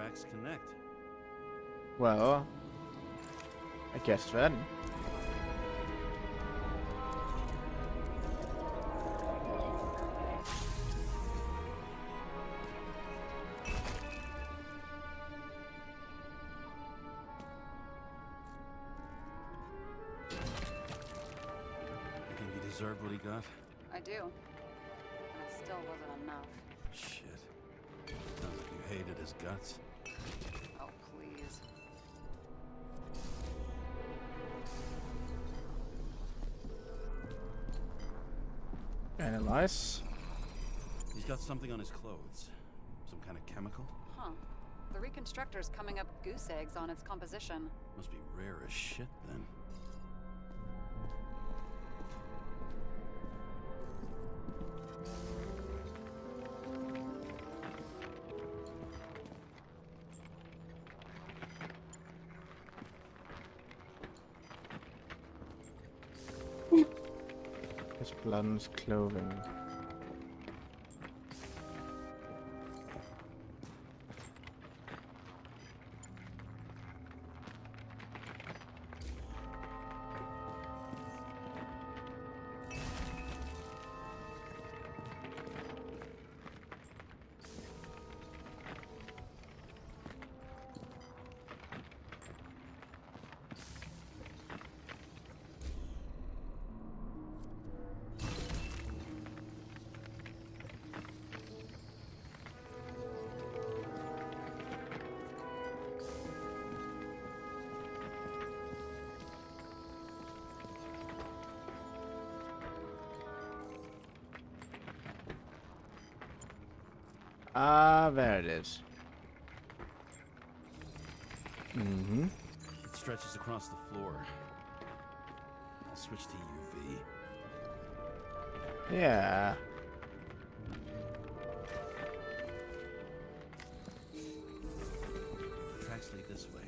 tracks connect. Well, I guess then. You think he deserved what he got? I do. And it still wasn't enough. Shit. Sounds like you hated his guts. Oh, please. Analyze. He's got something on his clothes. Some kind of chemical? Huh. The reconstructor's coming up goose eggs on its composition. Must be rare as shit then. His blonde clothing. Ah, there it is. Mm-hmm. It stretches across the floor. I'll switch to UV. Yeah. The tracks lead this way.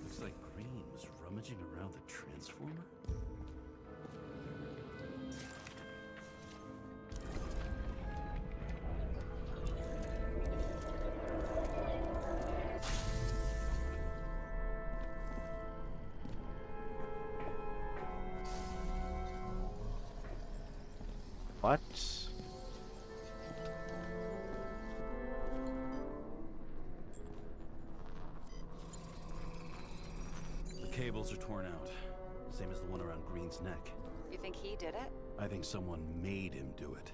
Looks like Green was rummaging around the transformer. What? The cables are torn out. Same as the one around Green's neck. You think he did it? I think someone made him do it.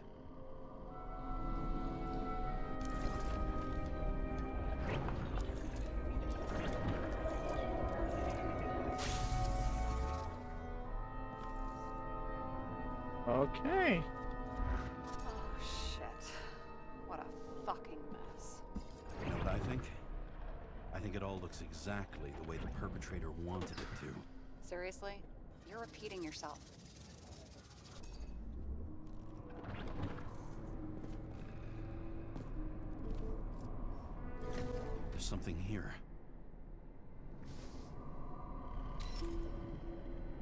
Okay. Oh, shit. What a fucking mess. You know what I think? I think it all looks exactly the way the perpetrator wanted it to. Seriously? You're repeating yourself. There's something here.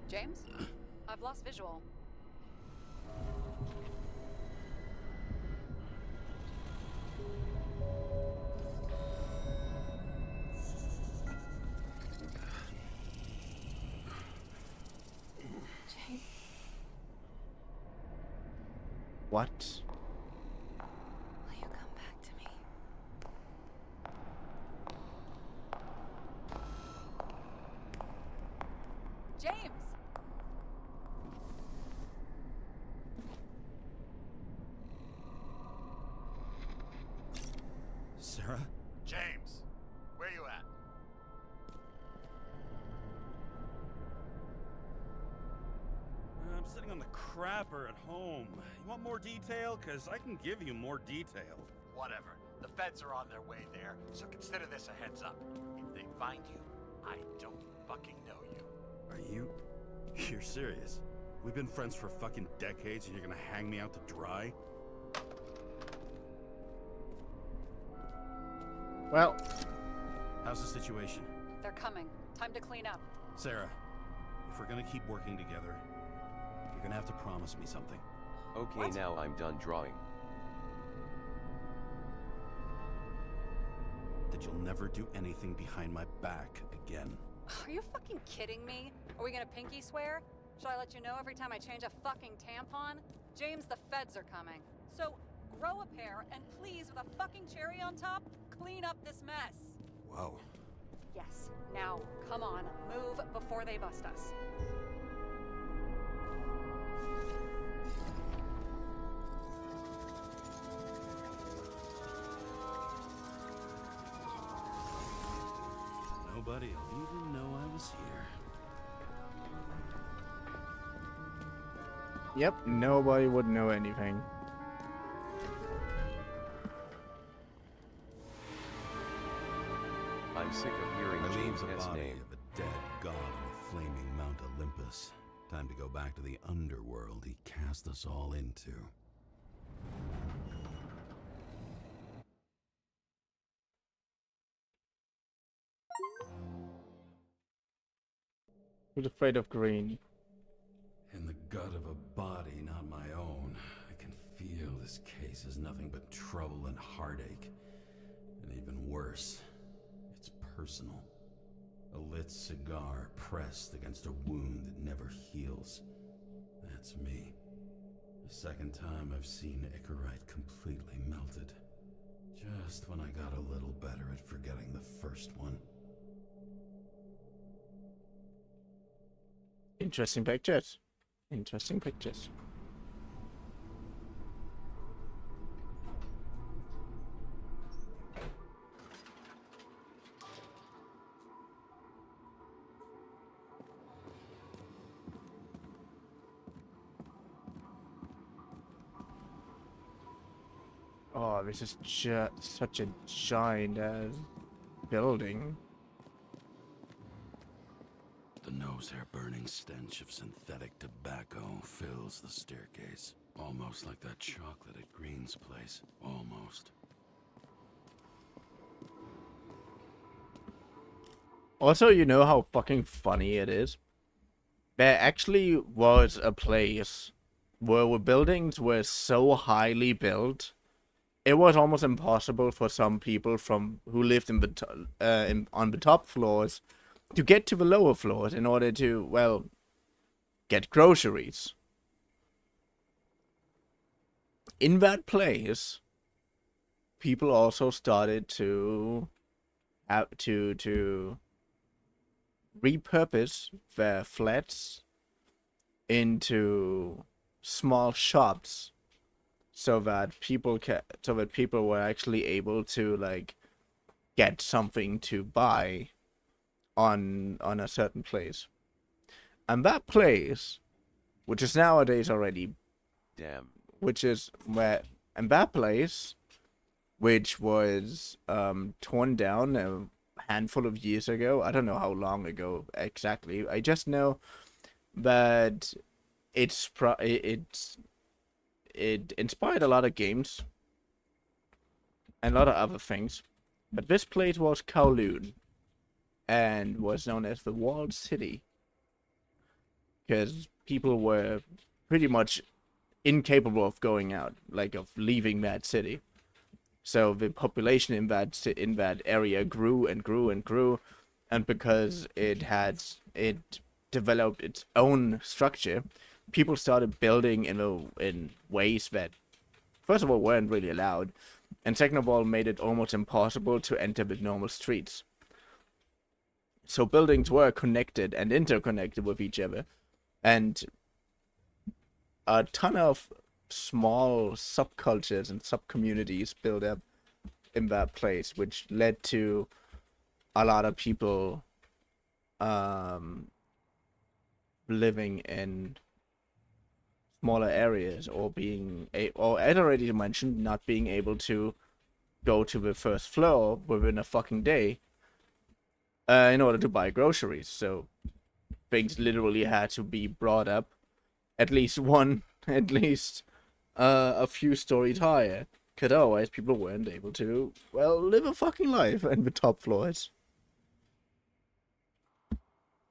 James? I've lost visual. James. What? Will you come back to me? James! Sarah? James, where you at? I'm sitting on the crapper at home. You want more detail? Because I can give you more detail. Whatever. The feds are on their way there, so consider this a heads up. If they find you, I don't fucking know you. Are you? You're serious? We've been friends for fucking decades and you're gonna hang me out to dry? Well, How's the situation? They're coming. Time to clean up. Sarah, if we're gonna keep working together, you're gonna have to promise me something. Okay, What? now I'm done drawing. that you'll never do anything behind my back again. Are you fucking kidding me? Are we gonna pinky swear? Should I let you know every time I change a fucking tampon? James, the feds are coming. So, grow a pair, and please, with a fucking cherry on top, clean up this mess. Whoa. Yes, now, come on, move before they bust us. Nobody'll even know I was here. Yep, nobody would know anything. I'm sick of hearing I leave James' the S body name. of a dead god on the flaming Mount Olympus. Time to go back to the underworld he cast us all into. Who's afraid of green? In the gut of a body not my own, I can feel this case is nothing but trouble and heartache. And even worse, it's personal. A lit cigar pressed against a wound that never heals. That's me. The second time I've seen Icarite completely melted. Just when I got a little better at forgetting the first one. Interesting pictures. Interesting pictures. Oh, this is just such a giant ass building. The nose-hair burning stench of synthetic tobacco fills the staircase. Almost like that chocolate at Green's place. Almost. Also, you know how fucking funny it is? There actually was a place where the buildings were so highly built, it was almost impossible for some people who lived in on the top floors to get to the lower floors in order to, well, get groceries. In that place, people also started to repurpose their flats into small shops so that people were actually able to like get something to buy on a certain place. And that place, which is nowadays already that place, which was torn down a handful of years ago. I don't know how long ago exactly. I just know that it inspired a lot of games and a lot of other things. But this place was Kowloon and was known as the Walled City because people were pretty much incapable of going out, like of leaving that city. So the population in that area grew and grew and grew, and because it developed its own structure, people started building in ways that, first of all, weren't really allowed, and second of all, made it almost impossible to enter with normal streets. So buildings were connected and interconnected with each other, and a ton of small subcultures and subcommunities built up in that place, which led to a lot of people living in smaller areas, or as already mentioned, not being able to go to the first floor within a fucking day in order to buy groceries. So things literally had to be brought up at least a few stories higher, because otherwise people weren't able to, well, live a fucking life in the top floors.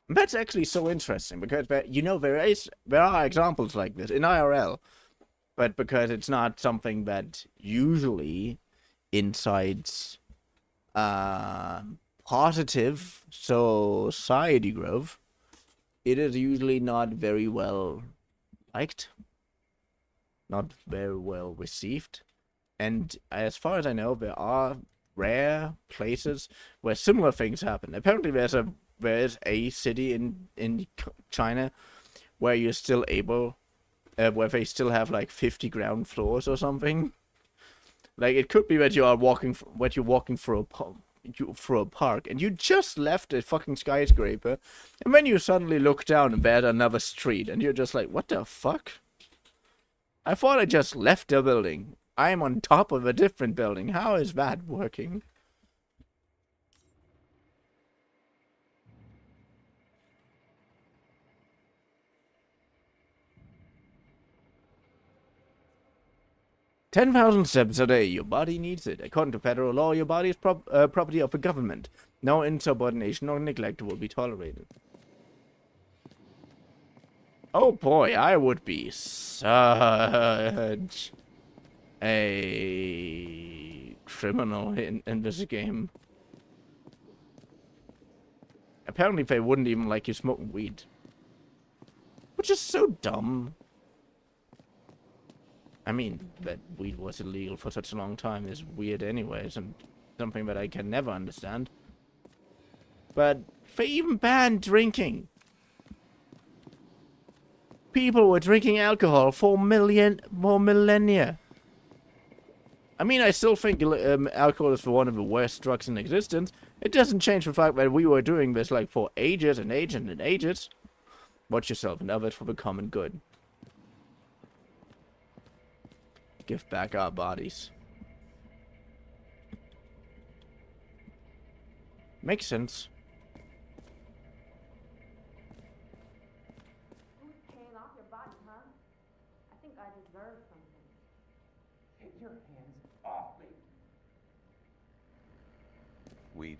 And that's actually so interesting, because there are examples like this in IRL, but because it's not something that usually incites positive society growth, it is usually not very well liked, not very well received. And as far as I know, there are rare places where similar things happen. Apparently, there is a city in China where you're still able, where they still have like 50 ground floors or something. Like it could be that you're walking through a park, and you just left a fucking skyscraper, and then you suddenly look down and there's another street, and you're just like, what the fuck? I thought I just left the building. I'm on top of a different building. How is that working? "10,000 steps a day. Your body needs it. According to federal law, your body is property of the government. No insubordination or neglect will be tolerated." Oh boy, I would be such a criminal in this game. Apparently they wouldn't even like you smoking weed, which is so dumb. I mean, that weed was illegal for such a long time is weird anyways, and something that I can never understand. But they even banned drinking. People were drinking alcohol for millennia. I mean, I still think alcohol is one of the worst drugs in existence. It doesn't change the fact that we were doing this like for ages and ages and ages. Watch yourself and others for the common good. Give back our bodies. Makes sense. Who's paying off your body, huh? I think I deserve something. Take your hands off me. Weed.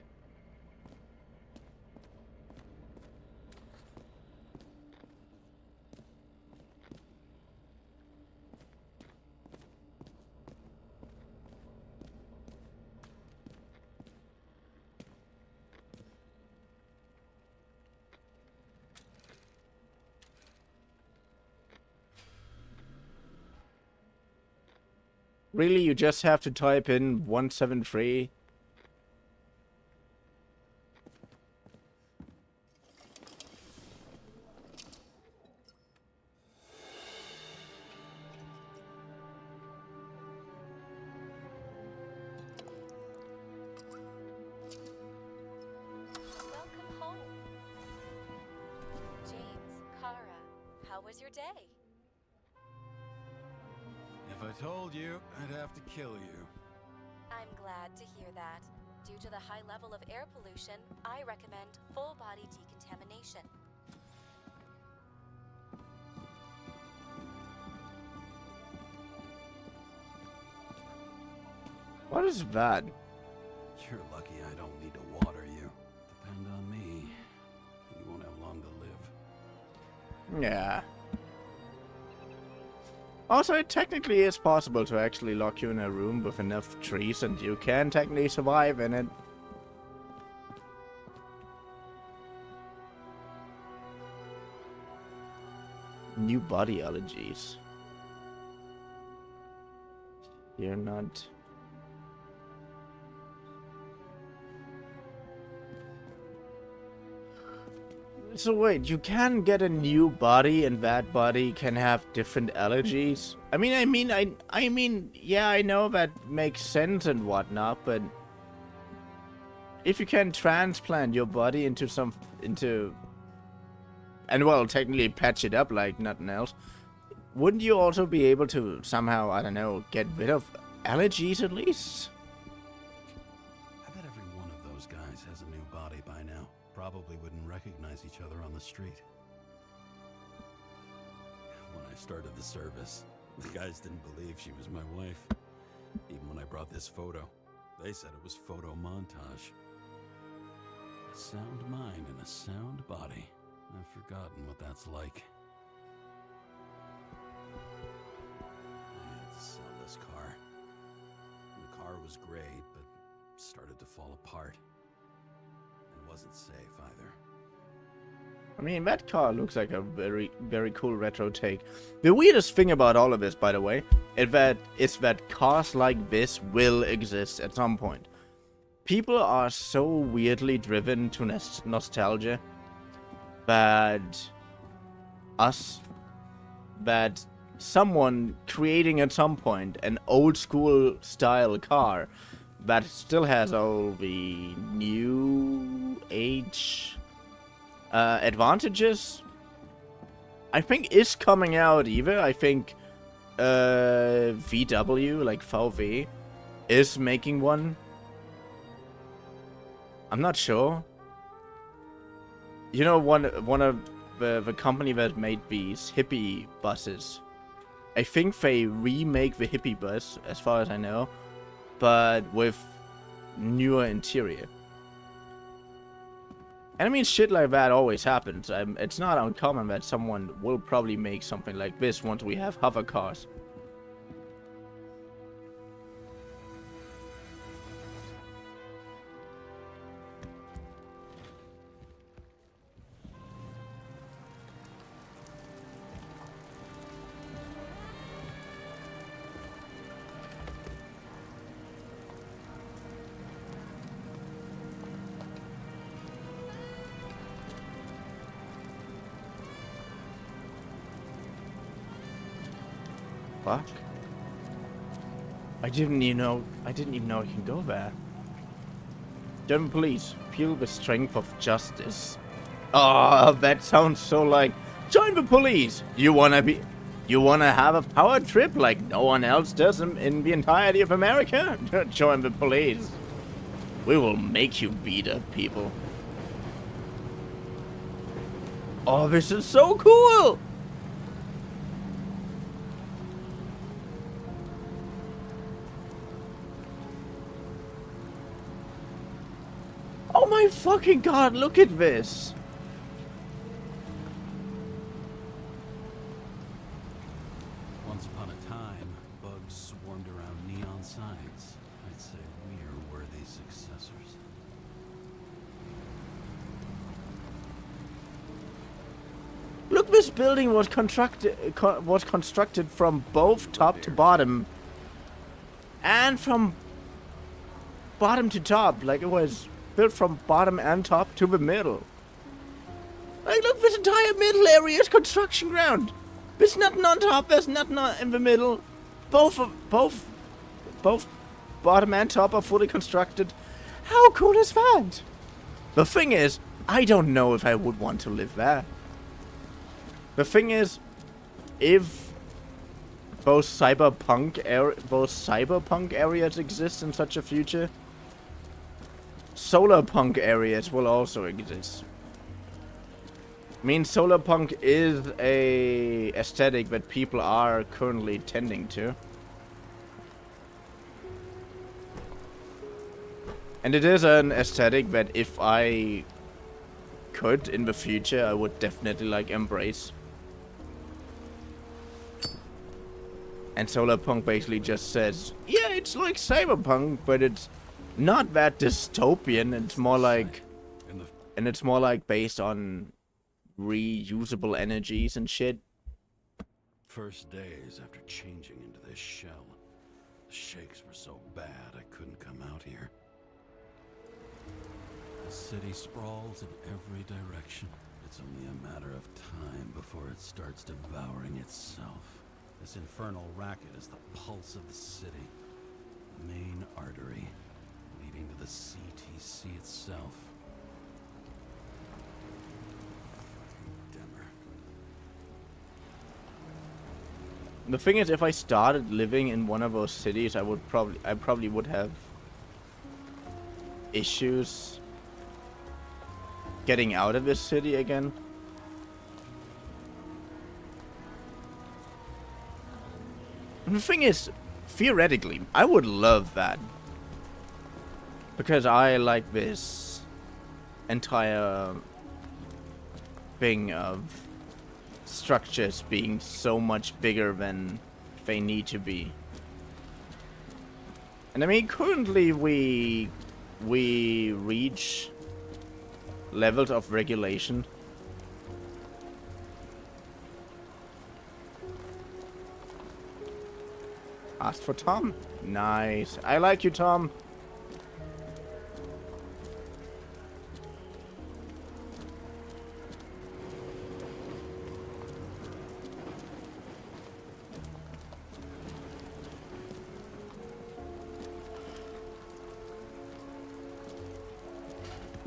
Really, you just have to type in 173? Welcome home. James, Kara, how was your day? If I told you, I'd have to kill you. I'm glad to hear that. Due to the high level of air pollution, I recommend full body decontamination. What is that? You're lucky I don't need to water you. Depend on me, and you won't have long to live. Yeah. Also, it technically is possible to actually lock you in a room with enough trees, and you can technically survive in it. New body allergies. You're not... So wait, you can get a new body and that body can have different allergies? I mean, yeah, I know that makes sense and whatnot, but if you can transplant your body into and well, technically patch it up like nothing else, wouldn't you also be able to somehow, I don't know, get rid of allergies at least? I bet every one of those guys has a new body by now. Probably wouldn't recognize each other on the street. When I started the service, the guys didn't believe she was my wife. Even when I brought this photo, they said it was photo montage. A sound mind and a sound body. I've forgotten what that's like. I had to sell this car. The car was great, but started to fall apart. And wasn't safe either. I mean, that car looks like a very, very cool retro take. The weirdest thing about all of this, by the way, is that cars like this will exist at some point. People are so weirdly driven to nostalgia that someone creating at some point an old school style car that still has all the new age advantages, I think is coming out either. I think VW, like VW, is making one. I'm not sure. You know, one of the company that made these hippie buses, I think they remake the hippie bus, as far as I know, but with newer interior. And I mean, shit like that always happens. It's not uncommon that someone will probably make something like this once we have hover cars. Fuck. I didn't even know I can go there. German police, feel the strength of justice. Oh, that sounds so like, join the police. You wanna have a power trip like no one else does in the entirety of America? Join the police. We will make you beat up people. Oh, this is so cool! Oh my fucking god, look at this! Once upon a time, bugs swarmed around neon signs. I'd say we're worthy successors. Look, this building was constructed from both top to bottom, and from bottom to top. Like, it was built from bottom and top to the middle. Like, look, this entire middle area is construction ground. There's nothing on top. There's nothing in the middle. Both bottom and top are fully constructed. How cool is that? The thing is, I don't know if I would want to live there. The thing is, if both cyberpunk areas exist in such a future, solarpunk areas will also exist. I mean, solarpunk is a aesthetic that people are currently tending to. And it is an aesthetic that if I could in the future, I would definitely like embrace. And solarpunk basically just says, yeah, it's like cyberpunk, but it's not that dystopian. It's more like, and it's more like based on reusable energies and shit. First days after changing into this shell, the shakes were so bad I couldn't come out here. The city sprawls in every direction. It's only a matter of time before it starts devouring itself. This infernal racket is the pulse of the city, the main artery leading to the CTC itself. Dimmer. The thing is, if I started living in one of those cities, I probably would have issues getting out of this city again. And the thing is, theoretically, I would love that. Because I like this entire thing of structures being so much bigger than they need to be. And I mean, currently we we reach levels of regulation. Asked for Tom. Nice. I like you, Tom.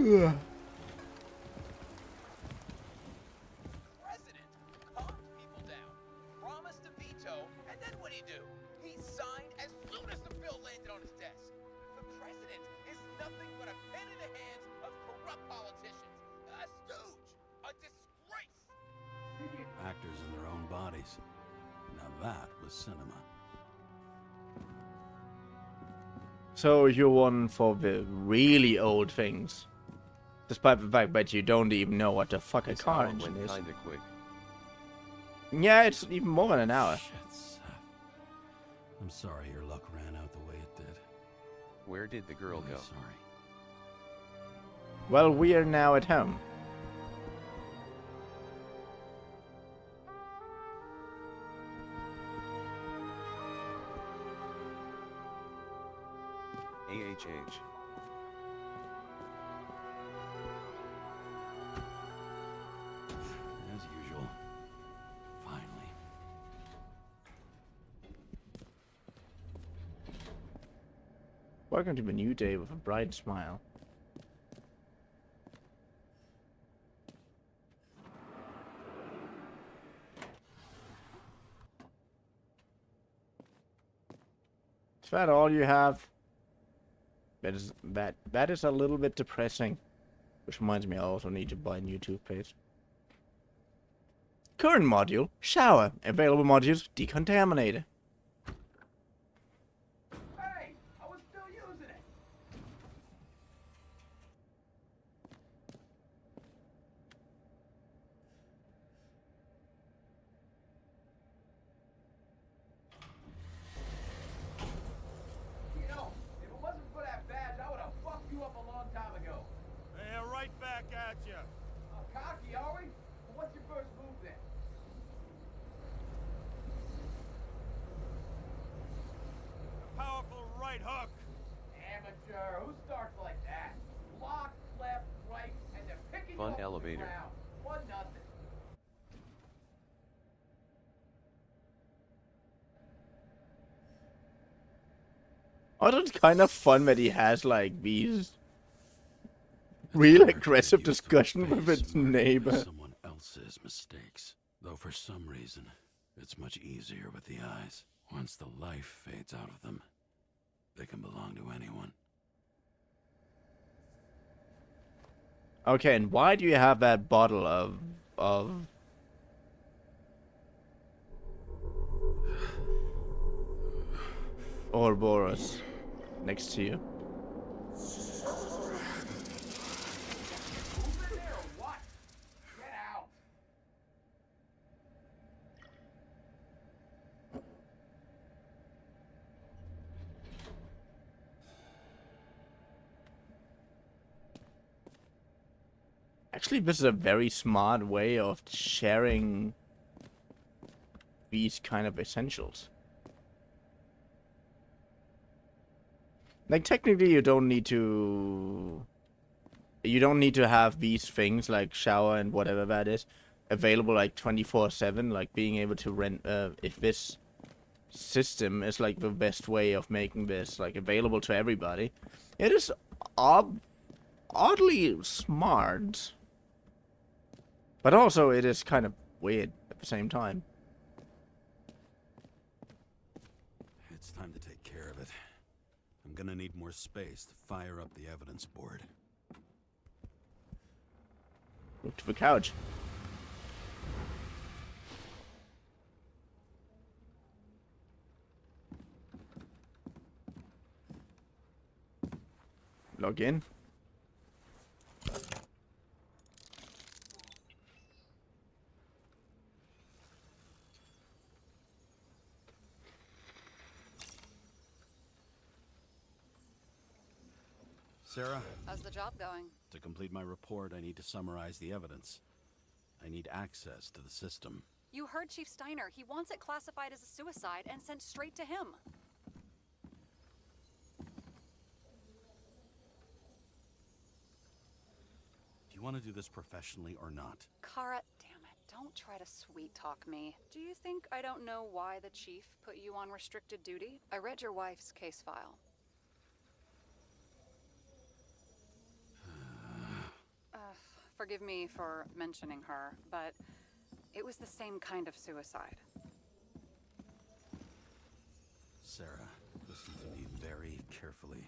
Ugh. President calmed people down, promised to veto, and then what'd he do? He signed as soon as the bill landed on his desk. The president is nothing but a pen in the hands of corrupt politicians. A stooge. A disgrace. Actors in their own bodies. Now that was cinema. So you're one for the really old things. Despite the fact that you don't even know what the fuck a car engine is. Kinda quick. Yeah, it's even more than an hour. Shit, Seth. I'm sorry your luck ran out the way it did. Where did the girl Really go? sorry. Well, we are now at home. AHH. As usual. Finally. Welcome to the new day with a bright smile. Is that all you have? That is a little bit depressing. Which reminds me, I also need to buy a new toothpaste. Current module, shower. Available modules, decontaminator. Hey, I was still using it. You know, if it wasn't for that badge, I would have fucked you up a long time ago. Yeah, right back at you. Cocky, are we? Well, what's your first move then? Powerful right hook. Amateur. Who starts like that? Block, left, right, and they're picking Fun you up from the elevator. ground. 1-0. Oh, that's kind of fun that he has like these real aggressive discussion with its neighbor. Someone else's mistakes. Though for some reason, it's much easier with the eyes. Once the life fades out of them, they can belong to anyone. Okay, and why do you have that bottle of Ouroboros next to you? Who's in there or what? Get out. Actually, this is a very smart way of sharing these kind of essentials. Like, technically, you don't need to have these things like shower and whatever that is available like 24/7. Like being able to rent, if this system is like the best way of making this like available to everybody, it is oddly smart. But also, it is kind of weird at the same time. It's time to take care of it. I'm gonna need more space to fire up the evidence board. Move to the couch. Log in. Sarah, How's the job going? to complete my report, I need to summarize the evidence. I need access to the system. You heard Chief Steiner. He wants it classified as a suicide and sent straight to him. Do you want to do this professionally or not? Kara, damn it. Don't try to sweet talk me. Do you think I don't know why the chief put you on restricted duty? I read your wife's case file. Forgive me for mentioning her, but it was the same kind of suicide. Sarah, listen to me very carefully.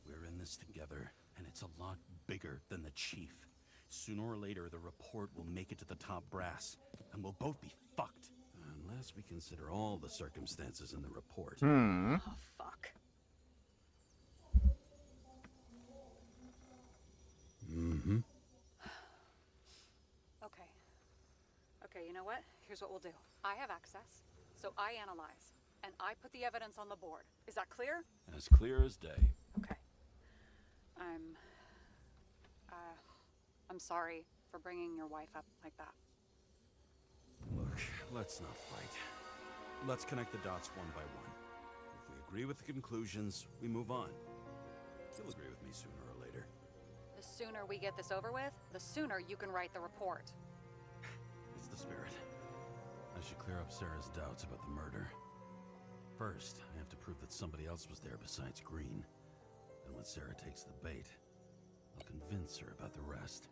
We're in this together, and it's a lot bigger than the chief. Sooner or later, the report will make it to the top brass, and we'll both be fucked. Unless we consider all the circumstances in the report. Oh, fuck. Mm-hmm. Okay, you know what? Here's what we'll do. I have access, so I analyze, and I put the evidence on the board. Is that clear? As clear as day. Okay. I'm sorry for bringing your wife up like that. Look, let's not fight. Let's connect the dots one by one. If we agree with the conclusions, we move on. You'll agree with me sooner or later. The sooner we get this over with, the sooner you can write the report. It's the spirit. I should clear up Sarah's doubts about the murder. First, I have to prove that somebody else was there besides Green. And when Sarah takes the bait, I'll convince her about the rest.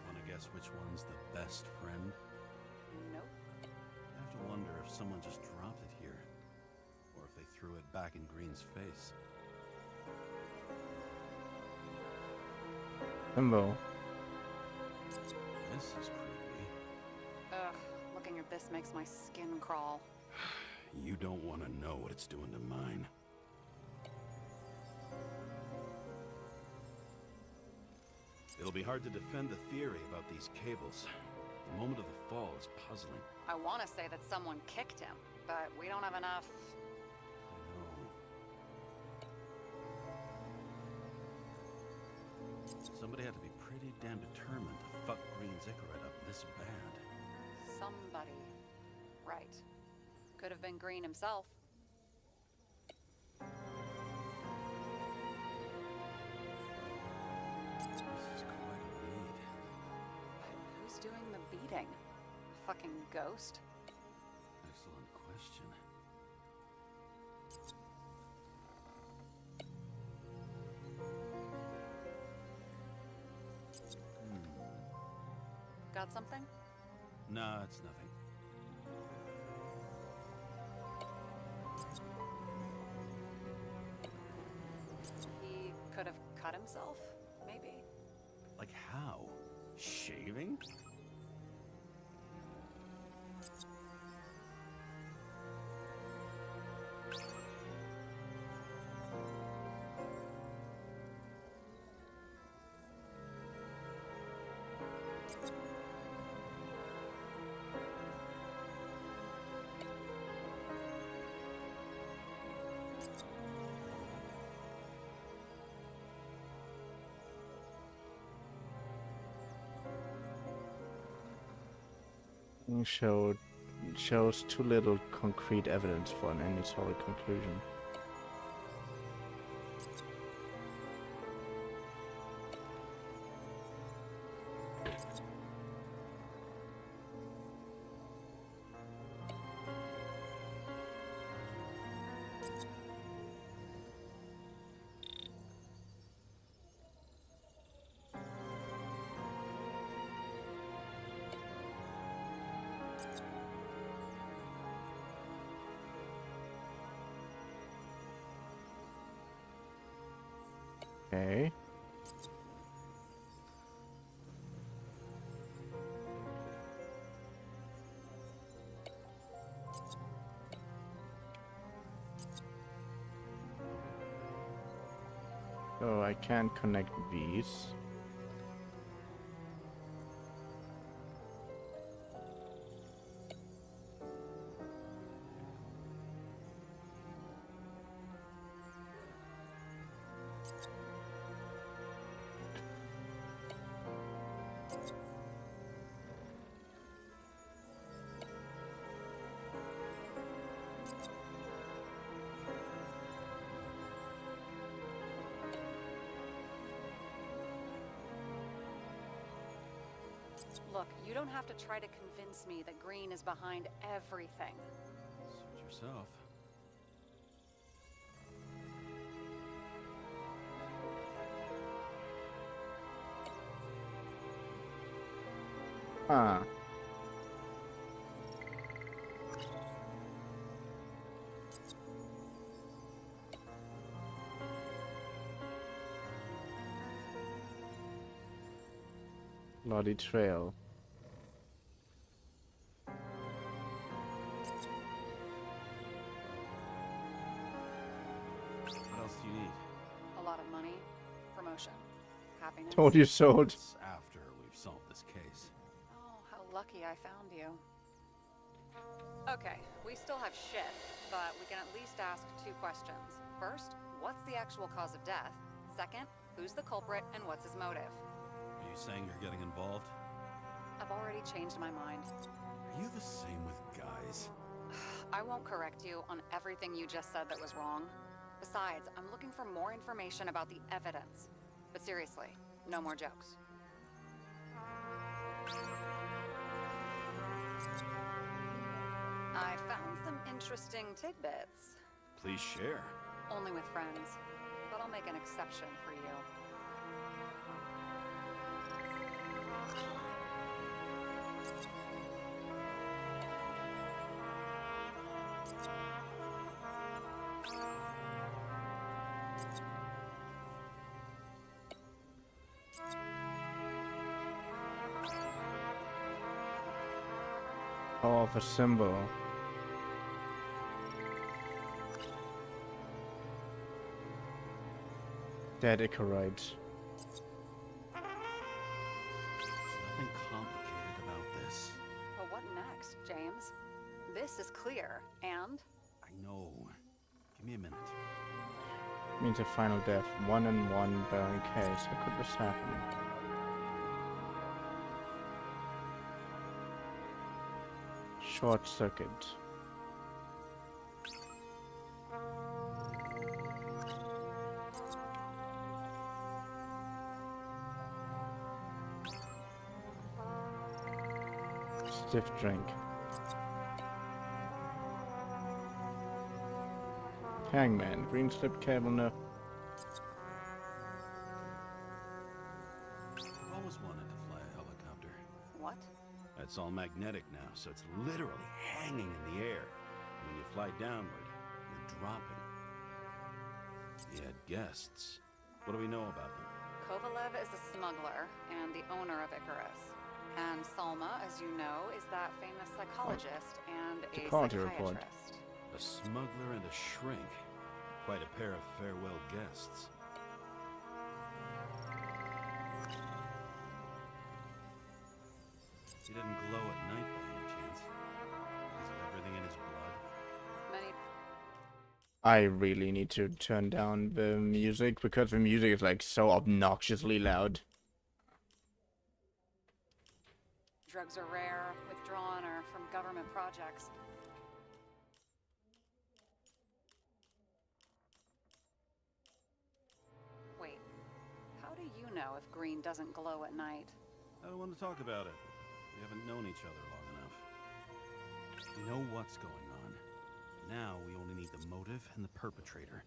Want to guess which one's the best friend? Nope. I have to wonder if someone just dropped it here, or if they threw it back in Green's face. Limbo. This is creepy. Ugh, looking at this makes my skin crawl. You don't want to know what it's doing to mine. It'll be hard to defend the theory about these cables. The moment of the fall is puzzling. I want to say that someone kicked him, but we don't have enough. Somebody had to be pretty damn determined to fuck Green's Icarus up this bad. Somebody. Right. Could have been Green himself. This is quite a lead. But who's doing the beating? A fucking ghost? Excellent question. Got something? Nah, it's nothing. He could have cut himself, maybe. Like how? Shaving? Shows too little concrete evidence for any solid conclusion. Okay. So I can't connect these. Look, you don't have to try to convince me that Green is behind everything. Suit yourself. Huh. Bloody trail. What else do you need? A lot of money, promotion, happiness. Told you so. It's after we've solved this case. Oh, how lucky I found you. Okay, we still have shit, but we can at least ask 2 questions. First, what's the actual cause of death? Second, who's the culprit and what's his motive? Are you saying you're getting involved? I've already changed my mind. Are you the same with guys? I won't correct you on everything you just said that was wrong. Besides, I'm looking for more information about the evidence. But seriously, no more jokes. I found some interesting tidbits. Please share. Only with friends. But I'll make an exception for you. Power of a symbol. Dead Icarite. There's nothing complicated about this. But what next, James? This is clear, and... I know. Give me a minute. Means a final death. 1-in-1 bearing case. How could this happen? Short circuit. Stiff drink. Hangman. Green slip cable. No. I've always wanted to fly a helicopter. What? It's all magnetic now, so it's literally hanging in the air. When you fly downward, you're dropping. You had guests. What do we know about them? Kovalev is a smuggler and the owner of Icarus. And Salma, as you know, is that famous psychologist and a quality report. psychiatrist. A smuggler and a shrink. Quite a pair of farewell guests. He didn't glow at night by any chance. Is it everything in his blood? Many I really need to turn down the music because the music is like so obnoxiously loud. drugs are rare, withdrawn, or from government projects. Wait, how do you know if green doesn't glow at night? I don't want to talk about it. We haven't known each other long enough. We know what's going on. Now we only need the motive and the perpetrator.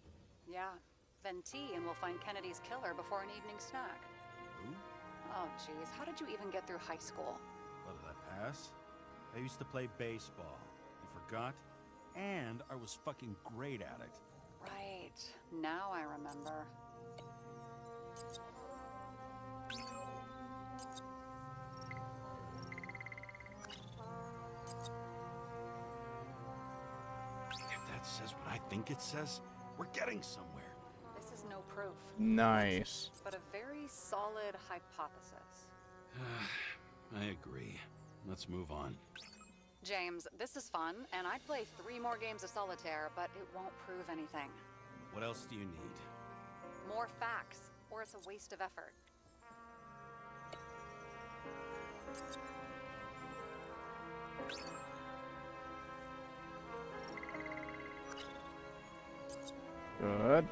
Yeah, then tea and we'll find Kennedy's killer before an evening snack. Who? Oh jeez, how did you even get through high school? What did I pass? I used to play baseball. You forgot? And I was fucking great at it. Right, now I remember. If that says what I think it says, we're getting somewhere. This is no proof. Nice. But a very solid hypothesis. I agree. Let's move on. James, this is fun, and I'd play 3 more games of solitaire, but it won't prove anything. What else do you need? More facts, or it's a waste of effort. Good.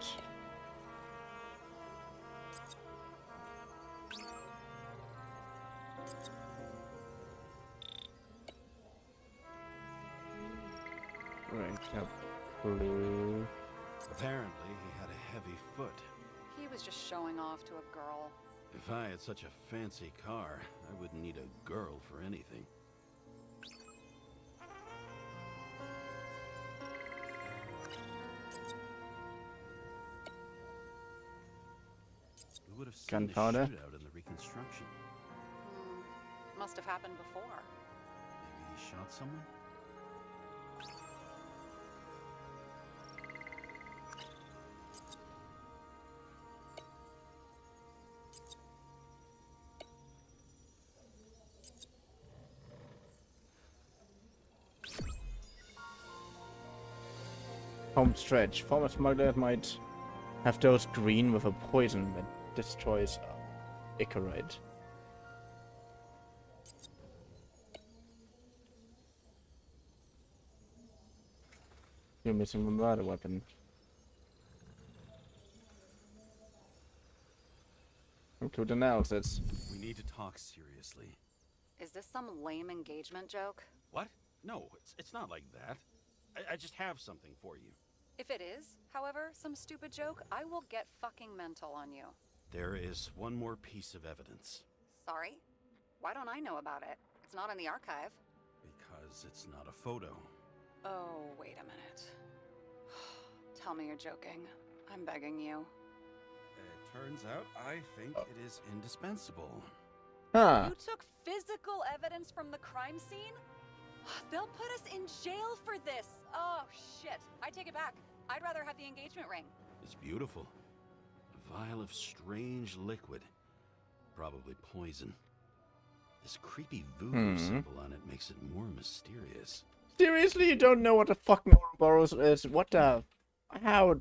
Great. Yep. Blue. Apparently, he had a heavy foot. He was just showing off to a girl. If I had such a fancy car, I wouldn't need a girl for anything. We would have seen the Gunpowder. shootout in the reconstruction. Must have happened before. Maybe he shot someone? Home stretch. Former smuggler might have dosed green with a poison that destroys Icarite. You're missing a murder weapon. Include analysis. We need to talk seriously. Is this some lame engagement joke? What? No, it's not like that. I just have something for you. If it is, however, some stupid joke, I will get fucking mental on you. There is one more piece of evidence. Sorry? Why don't I know about it? It's not in the archive. Because it's not a photo. Oh, wait a minute. Tell me you're joking. I'm begging you. It turns out I think it is indispensable. Huh. You took physical evidence from the crime scene? They'll put us in jail for this. Oh, shit. I take it back. I'd rather have the engagement ring. It's beautiful. A vial of strange liquid. Probably poison. This creepy voodoo symbol on it makes it more mysterious. Seriously, you don't know what the fucking Ouroboros is? What the... How...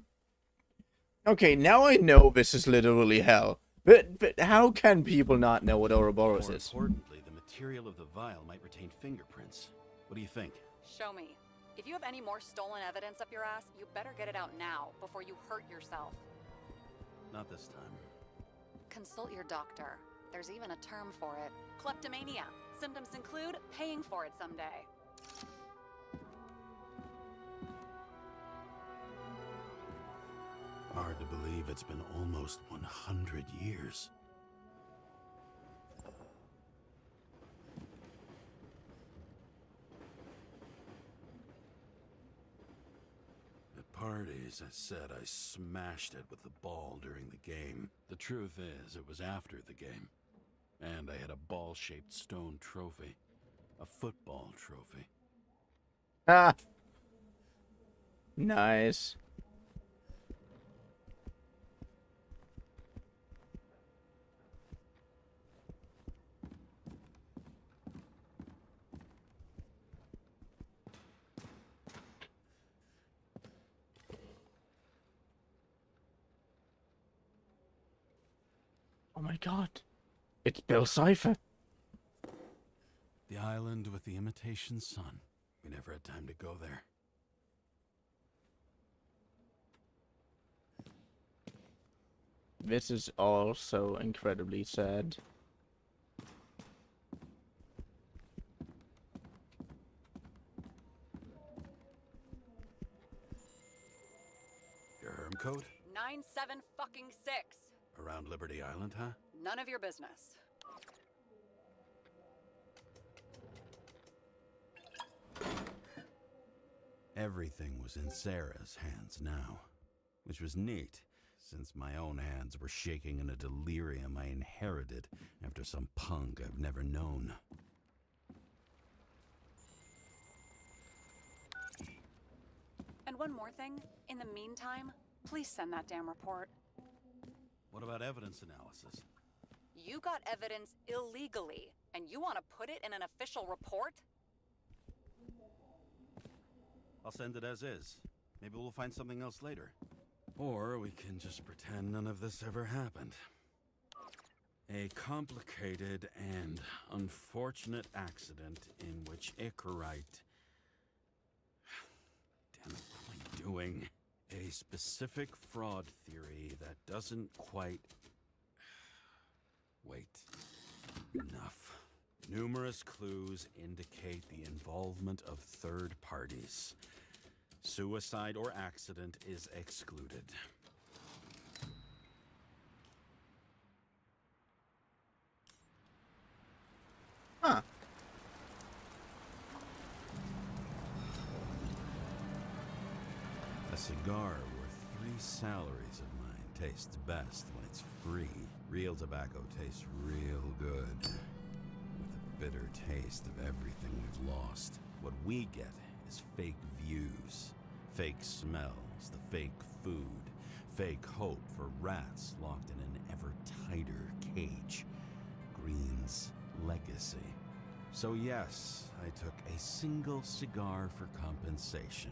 Okay, now I know this is literally hell. But how can people not know what Ouroboros More is? importantly, the material of the vial might retain fingerprints. What do you think? Show me. If you have any more stolen evidence up your ass, you better get it out now before you hurt yourself. Not this time. Consult your doctor. There's even a term for it. Kleptomania. Symptoms include paying for it someday. Hard to believe it's been almost 100 years. At parties, I said I smashed it with the ball during the game. The truth is, it was after the game. And I had a ball-shaped stone trophy. A football trophy. Ah! Nice. Oh my god. It's Bill Cipher. The island with the imitation sun. We never had time to go there. This is also incredibly sad. Your code? 97-fucking-6. Around Liberty Island, huh? None of your business. Everything was in Sarah's hands now, which was neat, since my own hands were shaking in a delirium I inherited after some punk I've never known. And one more thing. In the meantime, please send that damn report. What about evidence analysis? You got evidence illegally, and you want to put it in an official report? I'll send it as is. Maybe we'll find something else later. Or we can just pretend none of this ever happened. A complicated and unfortunate accident in which Icarite... Damn it, what am I doing? A specific fraud theory that doesn't quite... Wait. Enough. Numerous clues indicate the involvement of third parties. Suicide or accident is excluded. Huh. A cigar worth 3 salaries of mine tastes best when it's free. Real tobacco tastes real good. With the bitter taste of everything we've lost. What we get is fake views, fake smells, the fake food, fake hope for rats locked in an ever tighter cage. Green's legacy. So yes, I took a single cigar for compensation,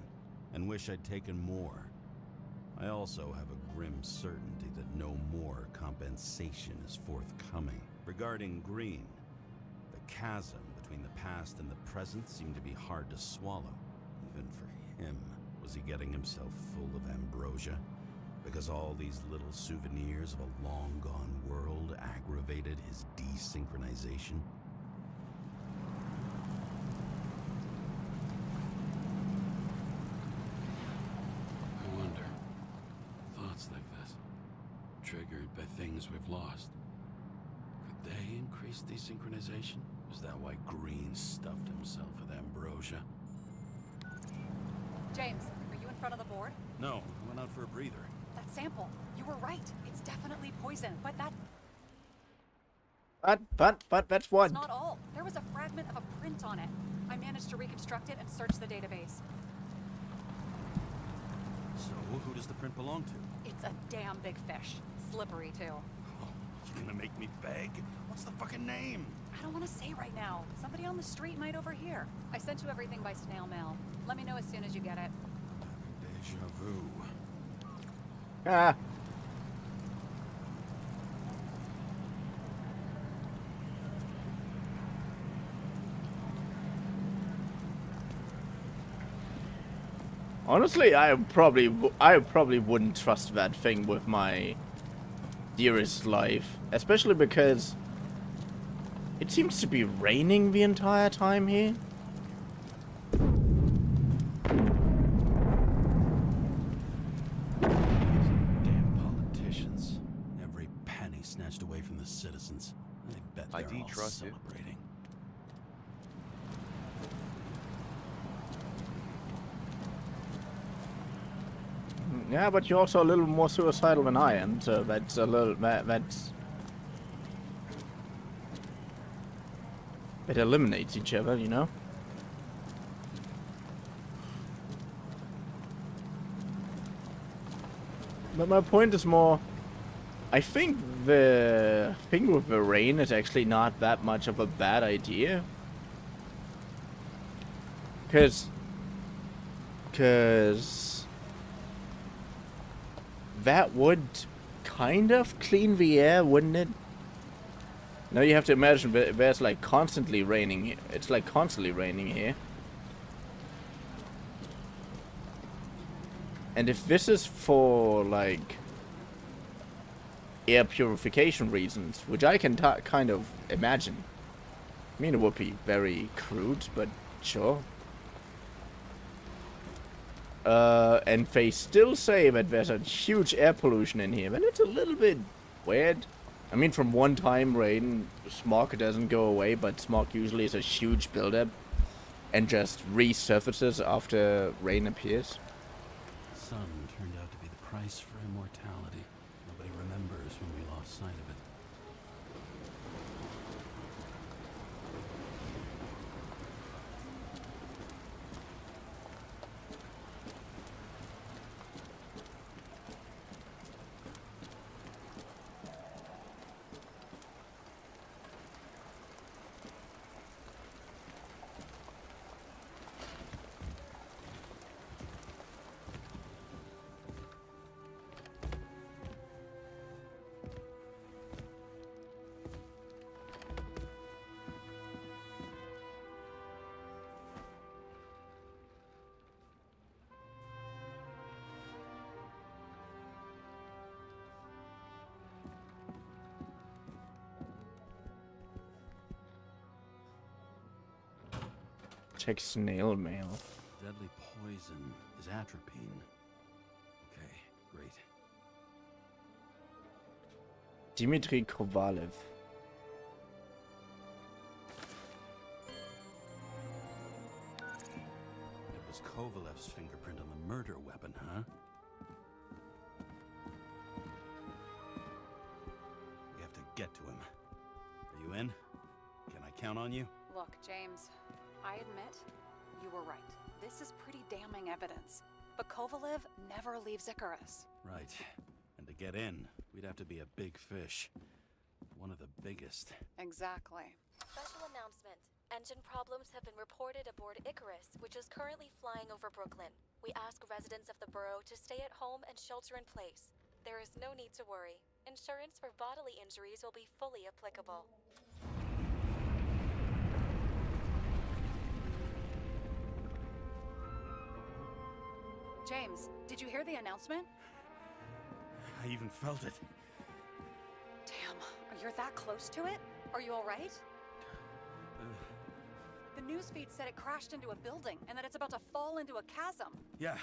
and wish I'd taken more. I also have a grim certainty that no more compensation is forthcoming. Regarding Green, the chasm between the past and the present seemed to be hard to swallow, even for him. Was he getting himself full of ambrosia? Because all these little souvenirs of a long-gone world aggravated his desynchronization? I wonder. Thoughts like this, triggered by things we've lost, could they increase desynchronization? Is that why Green stuffed himself with ambrosia? James, are you in front of the board? No, I went out for a breather. That sample. You were right. It's definitely poison. But that... But that's what? It's not all. There was a fragment of a print on it. I managed to reconstruct it and search the database. So, who does the print belong to? It's a damn big fish. Slippery, too. Oh, you gonna make me beg? What's the fucking name? I don't want to say right now. Somebody on the street might overhear. I sent you everything by snail mail. Let me know as soon as you get it. Deja vu. Ah. Honestly, I probably wouldn't trust that thing with my dearest life, especially because it seems to be raining the entire time here. Damn politicians. Every penny snatched away from the citizens. I bet they're all celebrating. Yeah, but you're also a little more suicidal than I am, so that's a little that's it eliminates each other, you know. But my point is more, I think the thing with the rain is actually not that much of a bad idea. Cause that would kind of clean the air, wouldn't it? Now you have to imagine there's like constantly raining. It's like constantly raining here. And if this is for like air purification reasons, which I can kind of imagine. I mean, it would be very crude, but sure. And they still say that there's a huge air pollution in here, but it's a little bit weird. I mean, from one time rain, smog doesn't go away, but smog usually is a huge buildup and just resurfaces after rain appears. Sun turned out to be the price for immortality. Nobody remembers when we lost sight of it. Check snail mail. deadly poison is atropine. Okay, great. Dmitry Kovalev. It was Kovalev's fingerprint on the murder weapon, huh? We have to get to him. Are you in? Can I count on you? Look, James, I admit, you were right. This is pretty damning evidence. But Kovalev never leaves Icarus. Right. And to get in, we'd have to be a big fish. One of the biggest. Exactly. Special announcement. Engine problems have been reported aboard Icarus, which is currently flying over Brooklyn. We ask residents of the borough to stay at home and shelter in place. There is no need to worry. Insurance for bodily injuries will be fully applicable. James, did you hear the announcement? I even felt it. Damn, you're that close to it? Are you all right? The newsfeed said it crashed into a building and that it's about to fall into a chasm. Yeah.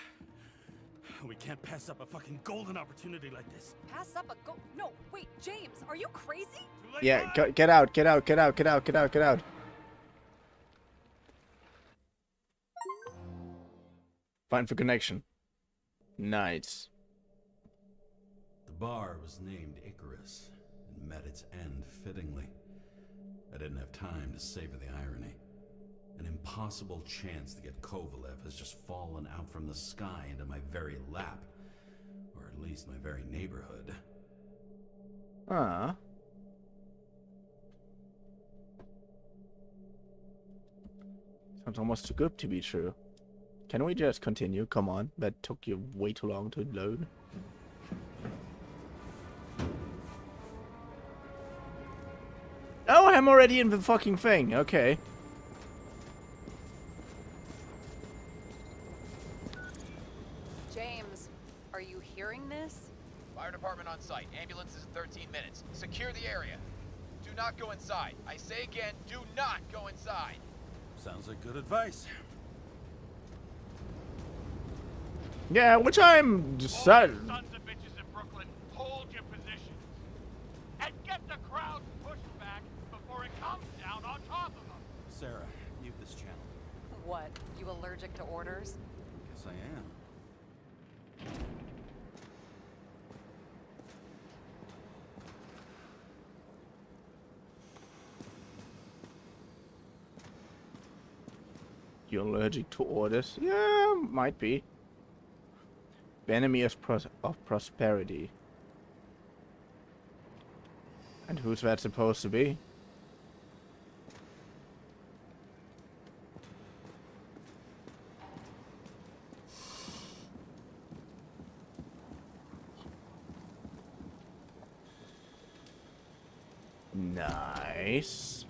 We can't pass up a fucking golden opportunity like this. Pass up a go- No, wait, James, are you crazy? Yeah, get out, get out, get out, get out, get out, get out. Fine for connection. Nice. The bar was named Icarus and met its end fittingly. I didn't have time to savor the irony. An impossible chance to get Kovalev has just fallen out from the sky into my very lap. Or at least my very neighborhood. Ah. Sounds almost too good to be true. Can we just continue? Come on. That took you way too long to load. Oh, I'm already in the fucking thing. Okay. James, are you hearing this? Fire department on site. Ambulances in 13 minutes. Secure the area. Do not go inside. I say again, do not go inside. Sounds like good advice. Yeah, which I'm decided. Sons of bitches in Brooklyn, hold your positions. And get the crowd pushed back before it comes down on top of them. Sarah, mute this channel. What, you allergic to orders? Guess I am. You're allergic to orders? Yeah, might be. The enemy of prosperity. And who's that supposed to be? Nice.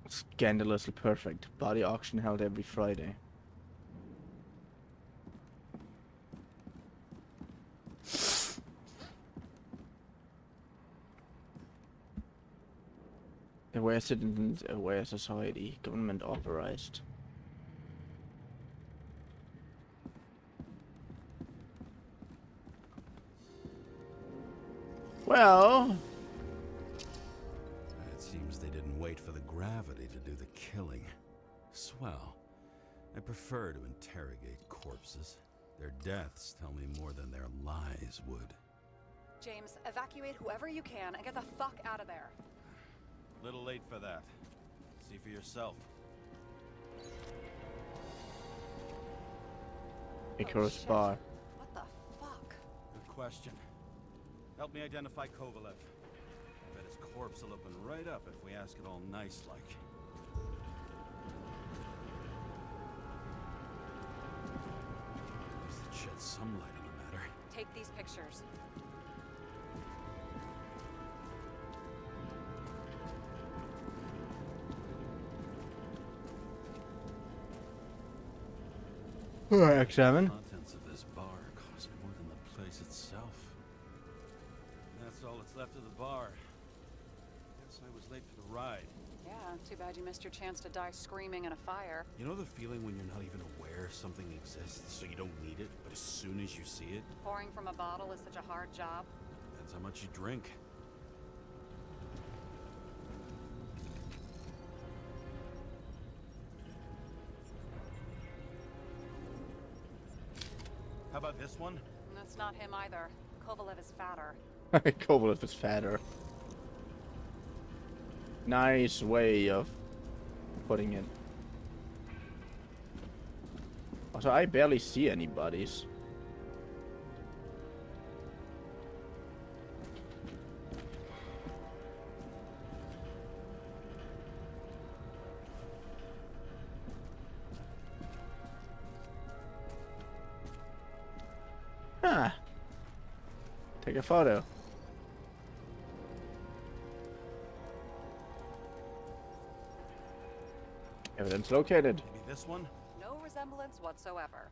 Scandalously perfect. Body auction held every Friday. Aware citizens, aware society, government authorized. Well, It seems they didn't wait for the gravity to do the killing. Swell. I prefer to interrogate corpses. Their deaths tell me more than their lies would. James, evacuate whoever you can and get the fuck out of there. Little late for that. See for yourself. Icarus shit. Bar. What the fuck? Good question. Help me identify Kovalev. I bet his corpse will open right up if we ask it all nice-like. At least it sheds some light on the matter. Take these pictures. X7. The contents of this bar cost more than the place itself. That's all that's left of the bar. Guess I was late for the ride. Yeah, too bad you missed your chance to die screaming in a fire. You know the feeling when you're not even aware something exists, so you don't need it, but as soon as you see it? Pouring from a bottle is such a hard job. Depends how much you drink. How about this one? That's not him either. Kovalev is fatter. Kovalev is fatter. Nice way of putting it. Also, I barely see any bodies. Ah. Take a photo. Evidence located. Maybe this one? No resemblance whatsoever.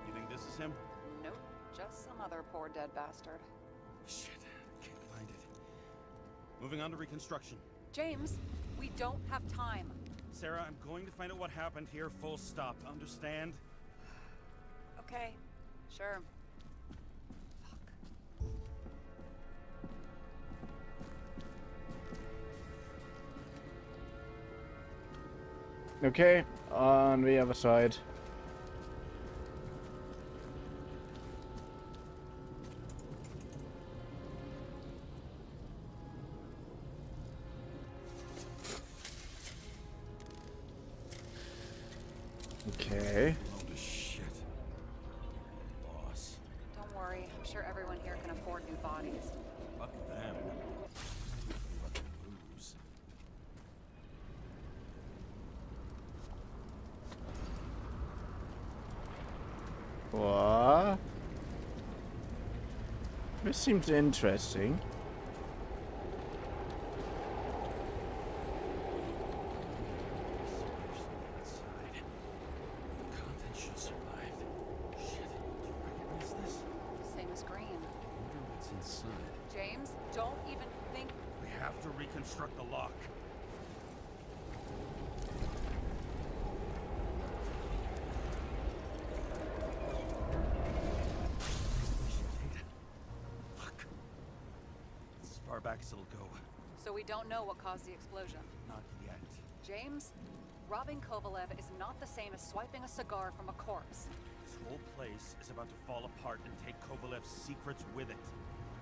You think this is him? Nope, just some other poor dead bastard. Shit, can't find it. Moving on to reconstruction. James, we don't have time. Sarah, I'm going to find out what happened here, full stop. Understand? Okay, sure. Okay, on the other side. Okay. Load of shit. Boss. Don't worry, I'm sure everyone here can afford new bodies. Fuck them. Let them lose. What? This seems interesting. James, don't even think... We have to reconstruct the lock. Fuck. It's as far back as it'll go. So we don't know what caused the explosion. Not yet. James, robbing Kovalev is not the same as swiping a cigar from a corpse. This whole place is about to fall apart and take Kovalev's secrets with it.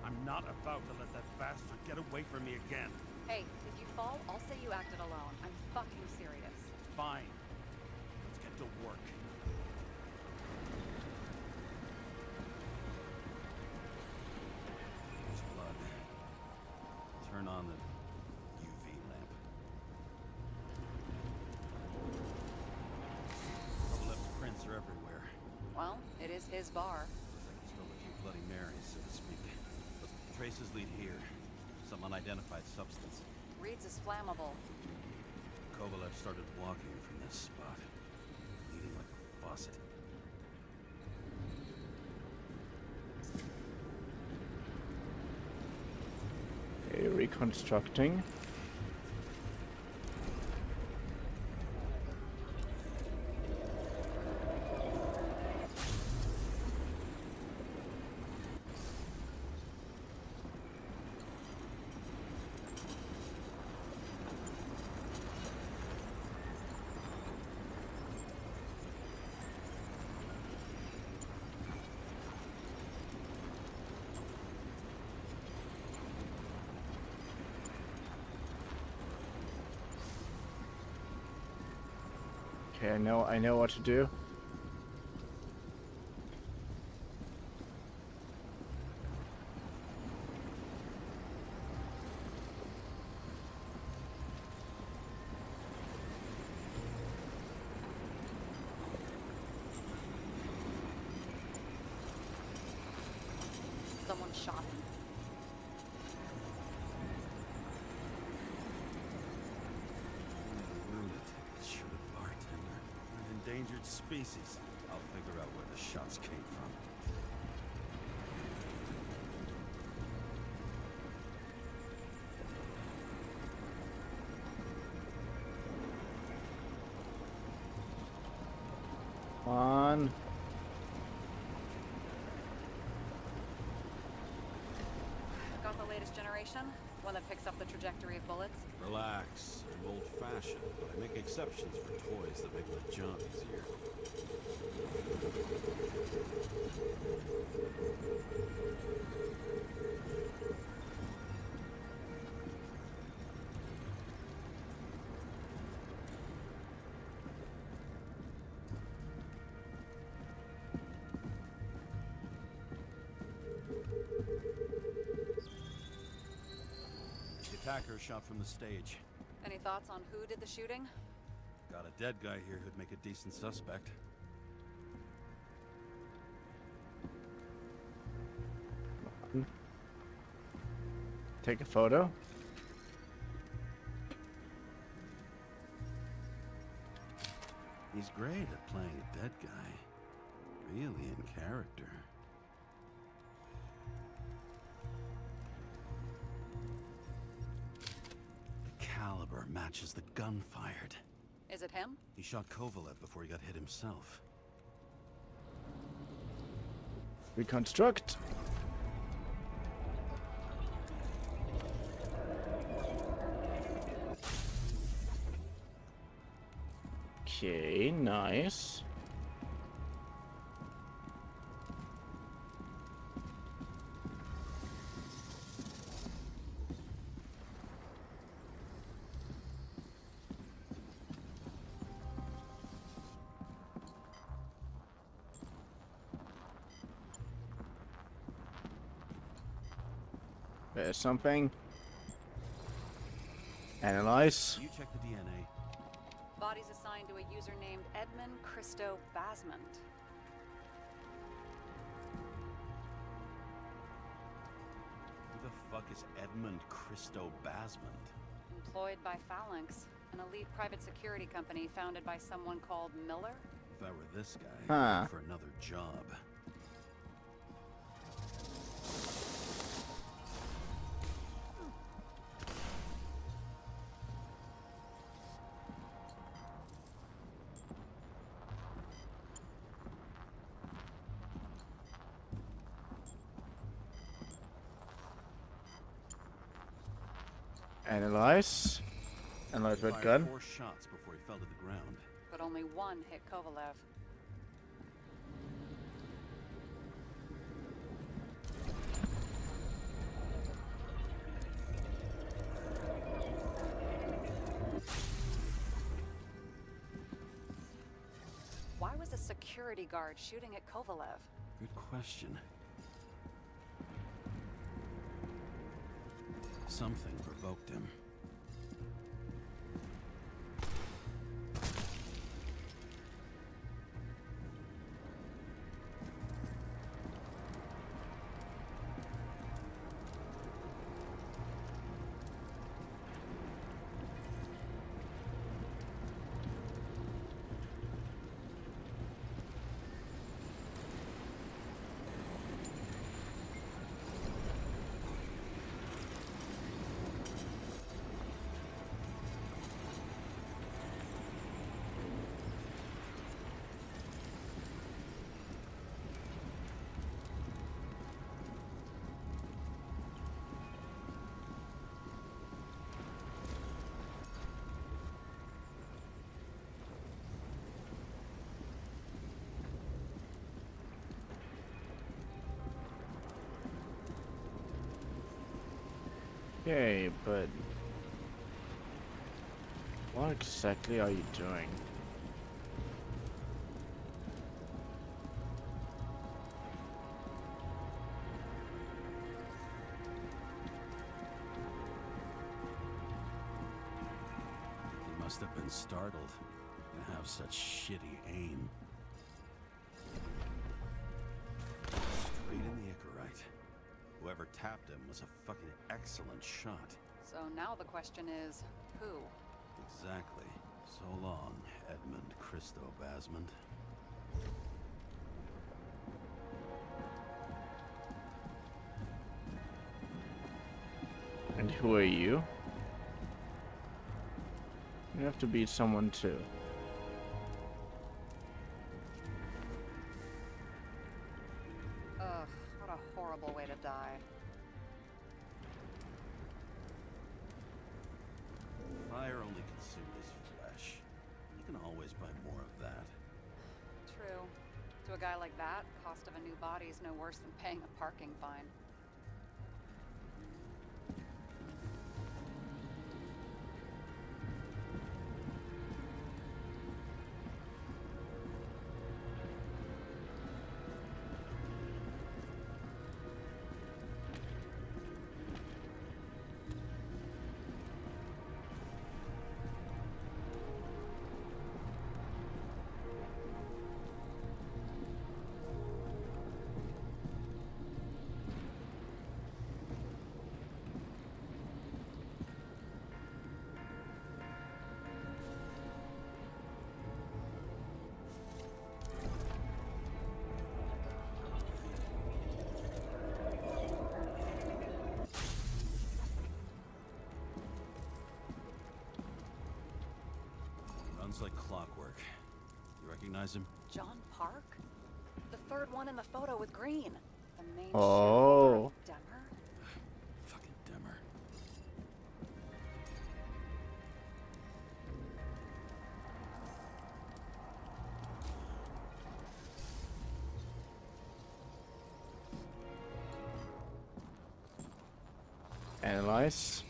I'm not about to let that bastard get away from me again. Hey, if you fall, I'll say you acted alone. I'm fucking serious. Fine. Let's get to work. There's blood. Turn on the UV lamp. Kovalev's prints are everywhere. Well, it is his bar. Looks like he stole a few Bloody Marys, so to speak. Traces lead here. Some unidentified substance. Reed's is flammable. Kovalev started walking from this spot, leading like a faucet. Okay, reconstructing. Okay, I know what to do. Someone shot him? A lunatic shoot a bartender. An endangered species. I'll figure out where the shots came from. On. Got the latest generation? One that picks up the trajectory of bullets? Relax. I'm old-fashioned, but I make exceptions for toys that make my job easier. The attacker shot from the stage. Any thoughts on who did the shooting? Got a dead guy here who'd make a decent suspect. Take a photo. He's great at playing a dead guy. Really in character. The caliber matches the gun fired. Is it him? He shot Kovalev before he got hit himself. Reconstruct. Okay, nice. There's something. Analyze. You check the DNA. Body's assigned to a user named Edmund Christo Basmont. Who the fuck is Edmund Christo Basmont? Employed by Phalanx, an elite private security company founded by someone called Miller. If I were this guy, I'd look for another job. Analyze. Analyze red gun. 4 shots before he fell to the ground. But only one hit Kovalev. Why was a security guard shooting at Kovalev? Good question. Something provoked him. Okay, but what exactly are you doing? He must have been startled to have such shitty aim. Straight in the Icarite. whoever tapped him was a fucking excellent shot. So now the question is, who? Exactly. So long, Edmund Christo Basmond. And who are you? You have to beat someone too. Ugh, what a horrible way to die. Fire only consumed his flesh. You can always buy more of that. True. To a guy like that, cost of a new body is no worse than paying a parking fine. Runs like clockwork. You recognize him? John Park? The third one in the photo with Green. The main Oh. shareholder of Demmer? Fucking Demmer. Analyze.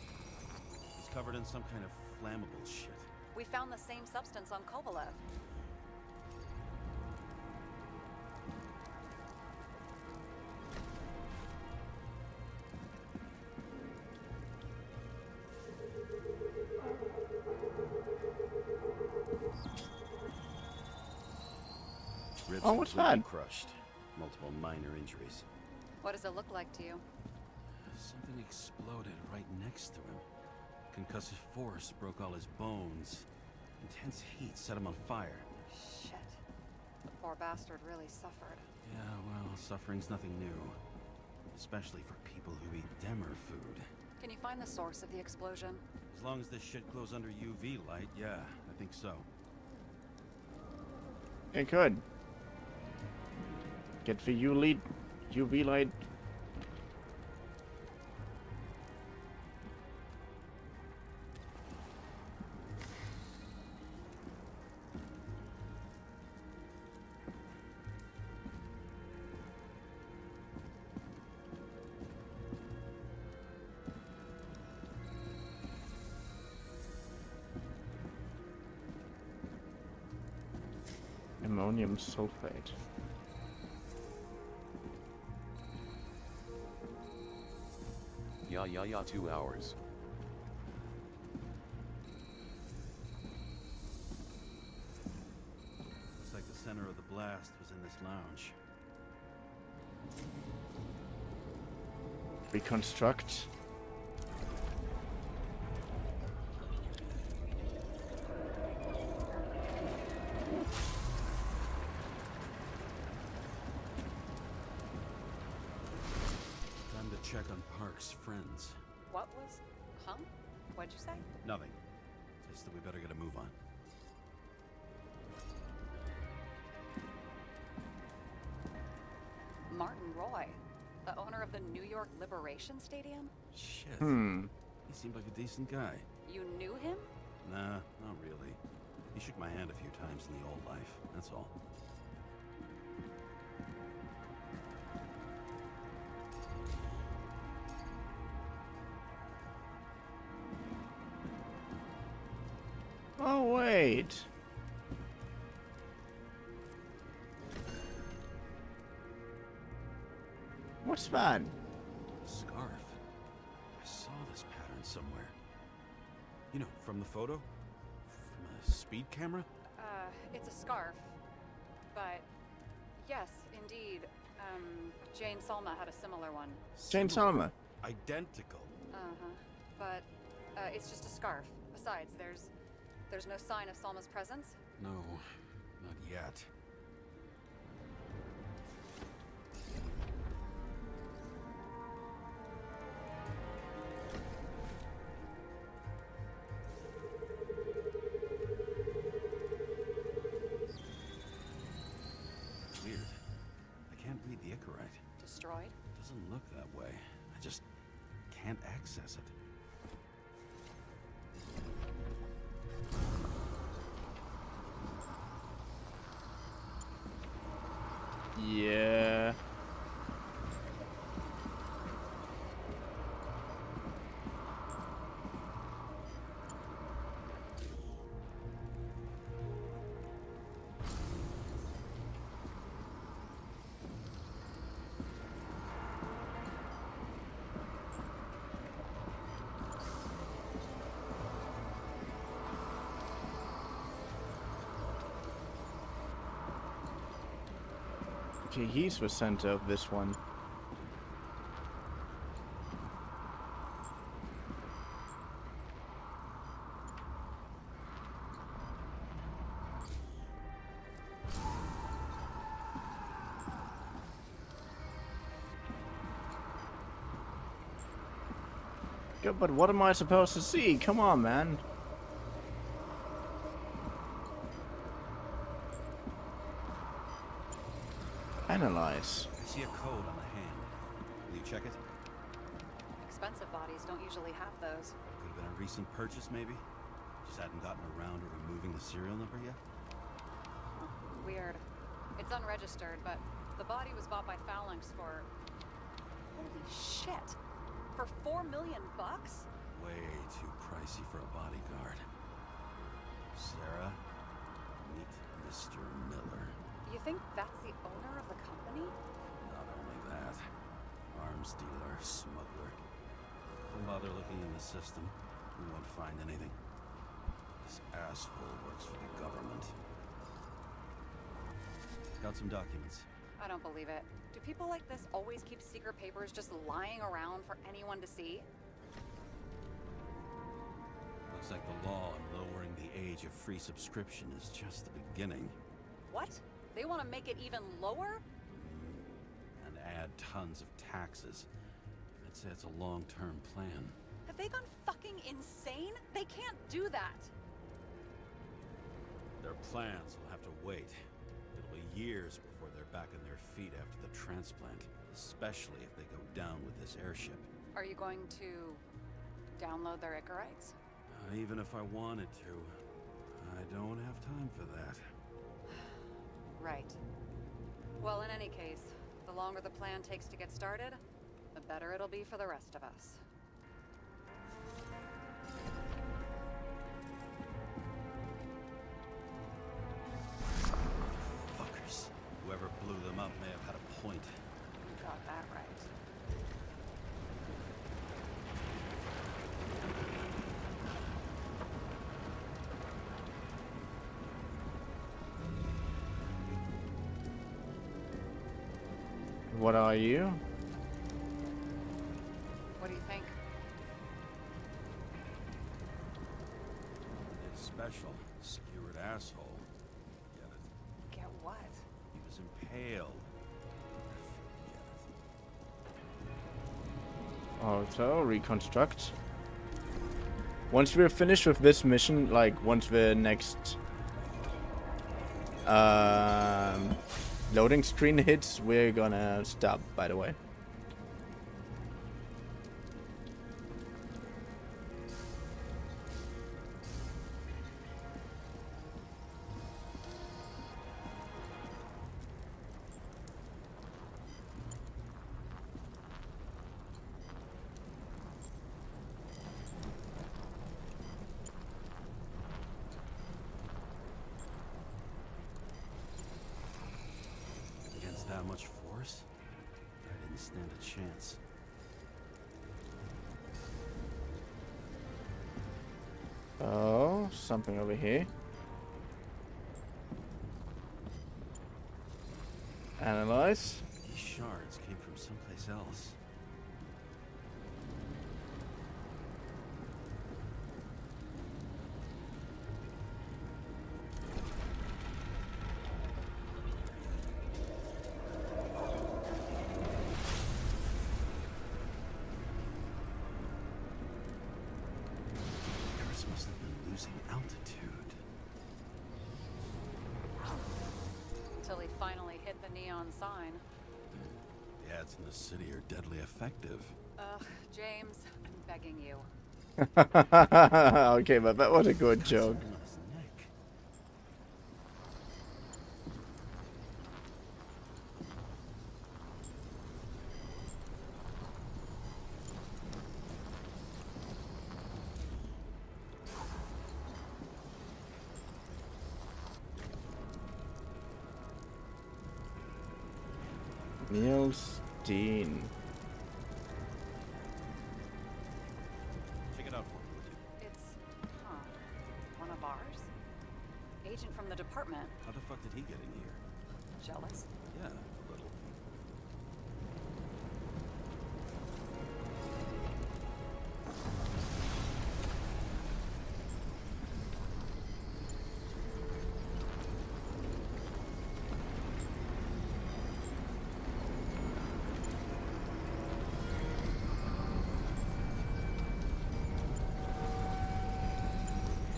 He's covered in some kind of flammable shit. We found the same substance on Kovalev. Ribs Oh, what's completely that? crushed. Multiple minor injuries. What does it look like to you? Something exploded right next to him. Concussive force broke all his bones. Intense heat set him on fire. Shit. The poor bastard really suffered. Yeah, well, suffering's nothing new. Especially for people who eat Demmer food. Can you find the source of the explosion? As long as this shit glows under UV light, yeah, I think so. It could. Get for UV light. Ammonium sulfate. Yeah, 2 hours. Looks like the center of the blast was in this lounge. Reconstruct. Time to check on Park's friends. What was... Huh? What'd you say? Nothing. Just that we better get a move on. Martin Roy, the owner of the New York Liberation Stadium? Shit. Hmm. He seemed like a decent guy. You knew him? Nah, not really. He shook my hand a few times in the old life, that's all. Oh, wait. What's that? Scarf. I saw this pattern somewhere. You know, from the photo? From a speed camera? It's a scarf. But, yes, indeed. Jane Salma had a similar one. Jane Salma. Identical. Uh-huh. But, it's just a scarf. Besides, there's no sign of Salma's presence? No, not yet. Weird. I can't read the Icarite. Destroyed? Doesn't look that way. I just can't access it. Yeah. Okay, he's the center of this one. Yeah, but what am I supposed to see? Come on, man. Analyze. I see a code on the hand. Will you check it? Expensive bodies don't usually have those. Could have been a recent purchase, maybe? Just hadn't gotten around to removing the serial number yet? Weird. It's unregistered, but the body was bought by Phalanx for... Holy shit! For $4 million bucks? Way too pricey for a bodyguard. Sarah, meet Mr. Miller. You think that's the owner of the company? Not only that, arms dealer, smuggler. Don't bother looking in the system. We won't find anything. This asshole works for the government. Got some documents. I don't believe it. Do people like this always keep secret papers just lying around for anyone to see? Looks like the law on lowering the age of free subscription is just the beginning. What? They want to make it even lower? And add tons of taxes. I'd say it's a long-term plan. Have they gone fucking insane? They can't do that! Their plans will have to wait. It'll be years before they're back on their feet after the transplant, especially if they go down with this airship. Are you going to download their Icarites? Even if I wanted to, I don't have time for that. Right. Well, in any case, the longer the plan takes to get started, the better it'll be for the rest of us. Fuckers. Whoever blew them up may have had a point. You got that right. What are you? What do you think? It's special. Skewered asshole. Get it? Get what? He was impaled. Auto reconstruct. Once we're finished with this mission, like once the next loading screen hits, we're gonna stop, by the way. That much force? I didn't stand a chance. Oh, something over here. Analyze. He shards came from someplace else. Icarus must have been losing altitude. Until he finally hit the neon sign. The ads in the city are deadly effective. Ugh, James, I'm begging you. Okay, but that was a good joke. Something on his neck. Niels Dean. Check it out for me, would you? It's, one of ours? Agent from the department. How the fuck did he get in here? Jealous? Yeah, a little.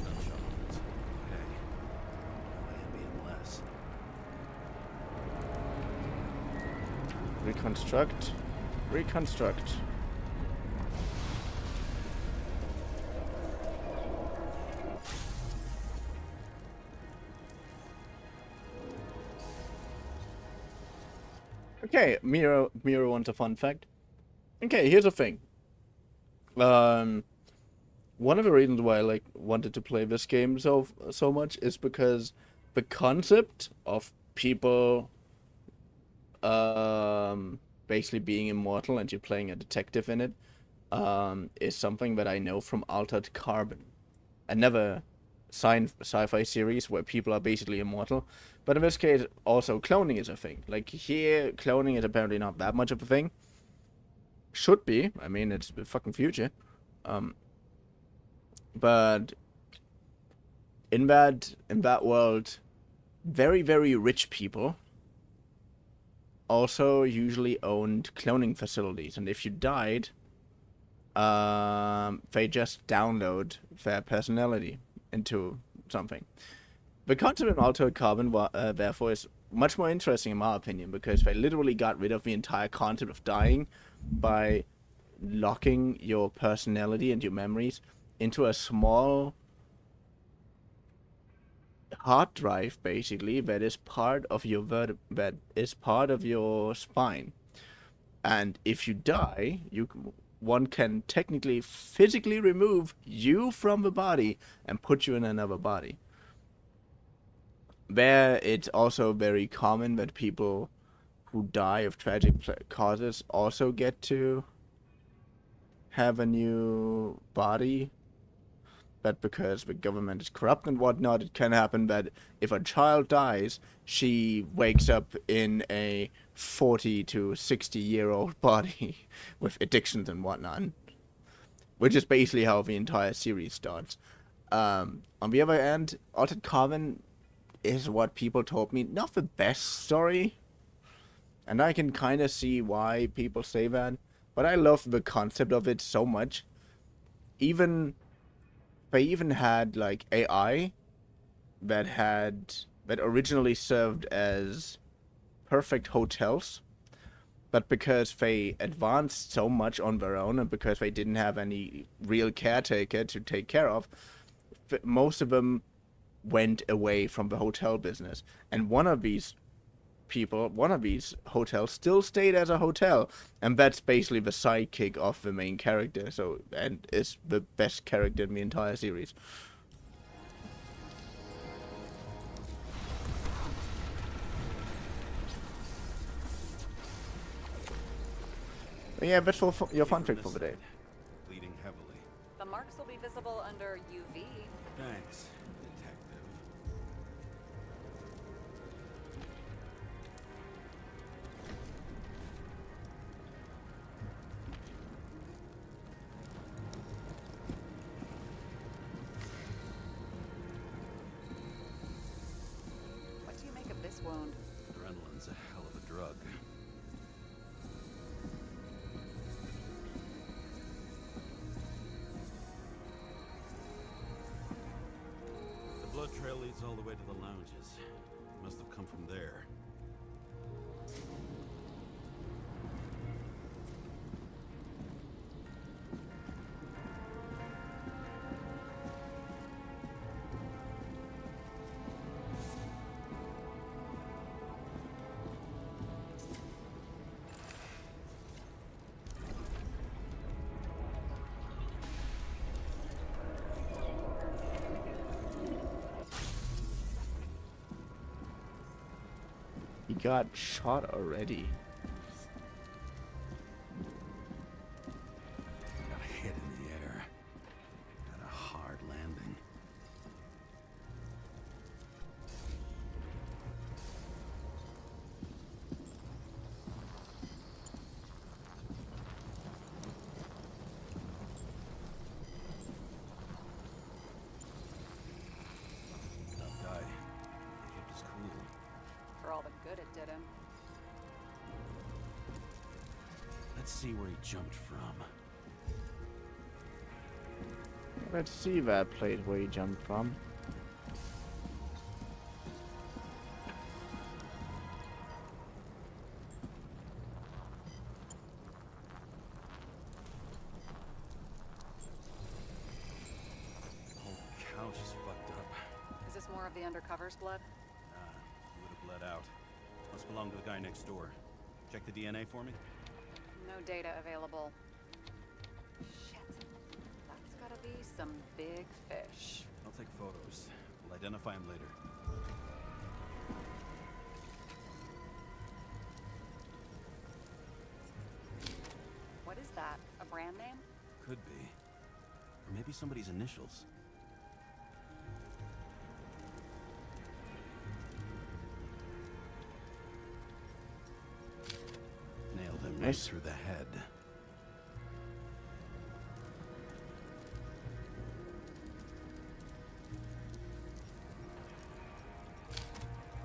Gunshots. Okay. I am being less. Reconstruct. Reconstruct. Okay, Miro wants a fun fact. Okay, here's the thing. One of the reasons why I wanted to play this game so much is because the concept of people basically being immortal and you're playing a detective in it is something that I know from Altered Carbon. Another sci-fi series where people are basically immortal. But in this case, also cloning is a thing. Like here, cloning is apparently not that much of a thing. Should be. I mean, it's the fucking future. But in that world, very, very rich people also usually owned cloning facilities, and if you died, they just download their personality into something. The concept in Altered Carbon, therefore, is much more interesting in my opinion, because they literally got rid of the entire concept of dying by locking your personality and your memories into a small hard drive, basically, that is part of your that is part of your spine. And if you die, one can technically physically remove you from the body and put you in another body. There, it's also very common that people who die of tragic causes also get to have a new body. But because the government is corrupt and whatnot, it can happen that if a child dies, she wakes up in a 40 to 60-year-old body with addictions and whatnot. Which is basically how the entire series starts. On the other hand, Altered Carbon is what people told me not the best story. And I can kind of see why people say that. But I love the concept of it so much. They even had like AI that originally served as perfect hotels, but because they advanced so much on their own and because they didn't have any real caretaker to take care of, most of them went away from the hotel business. And one of these hotels still stayed as a hotel, and that's basically the sidekick of the main character, and is the best character in the entire series. But yeah, that's for your fun trick for the day. Bleeding heavily. The marks will be visible under UV. Thanks, detective. trail leads all the way to the lounges. Must have come from there. He got shot already. Got hit in the air. Had a hard landing. Tough guy. He kept his cool. For all the good it did him. Let's see where he jumped from. Let's see that place where he jumped from. Whole couch is fucked up. Is this more of the undercover's blood? He would have bled out. Must belong to the guy next door. Check the DNA for me. No data available. Shit. That's gotta be some big fish. I'll take photos. We'll identify him later. What is that? A brand name? Could be. Or maybe somebody's initials. Nailed him right Nice. through the head.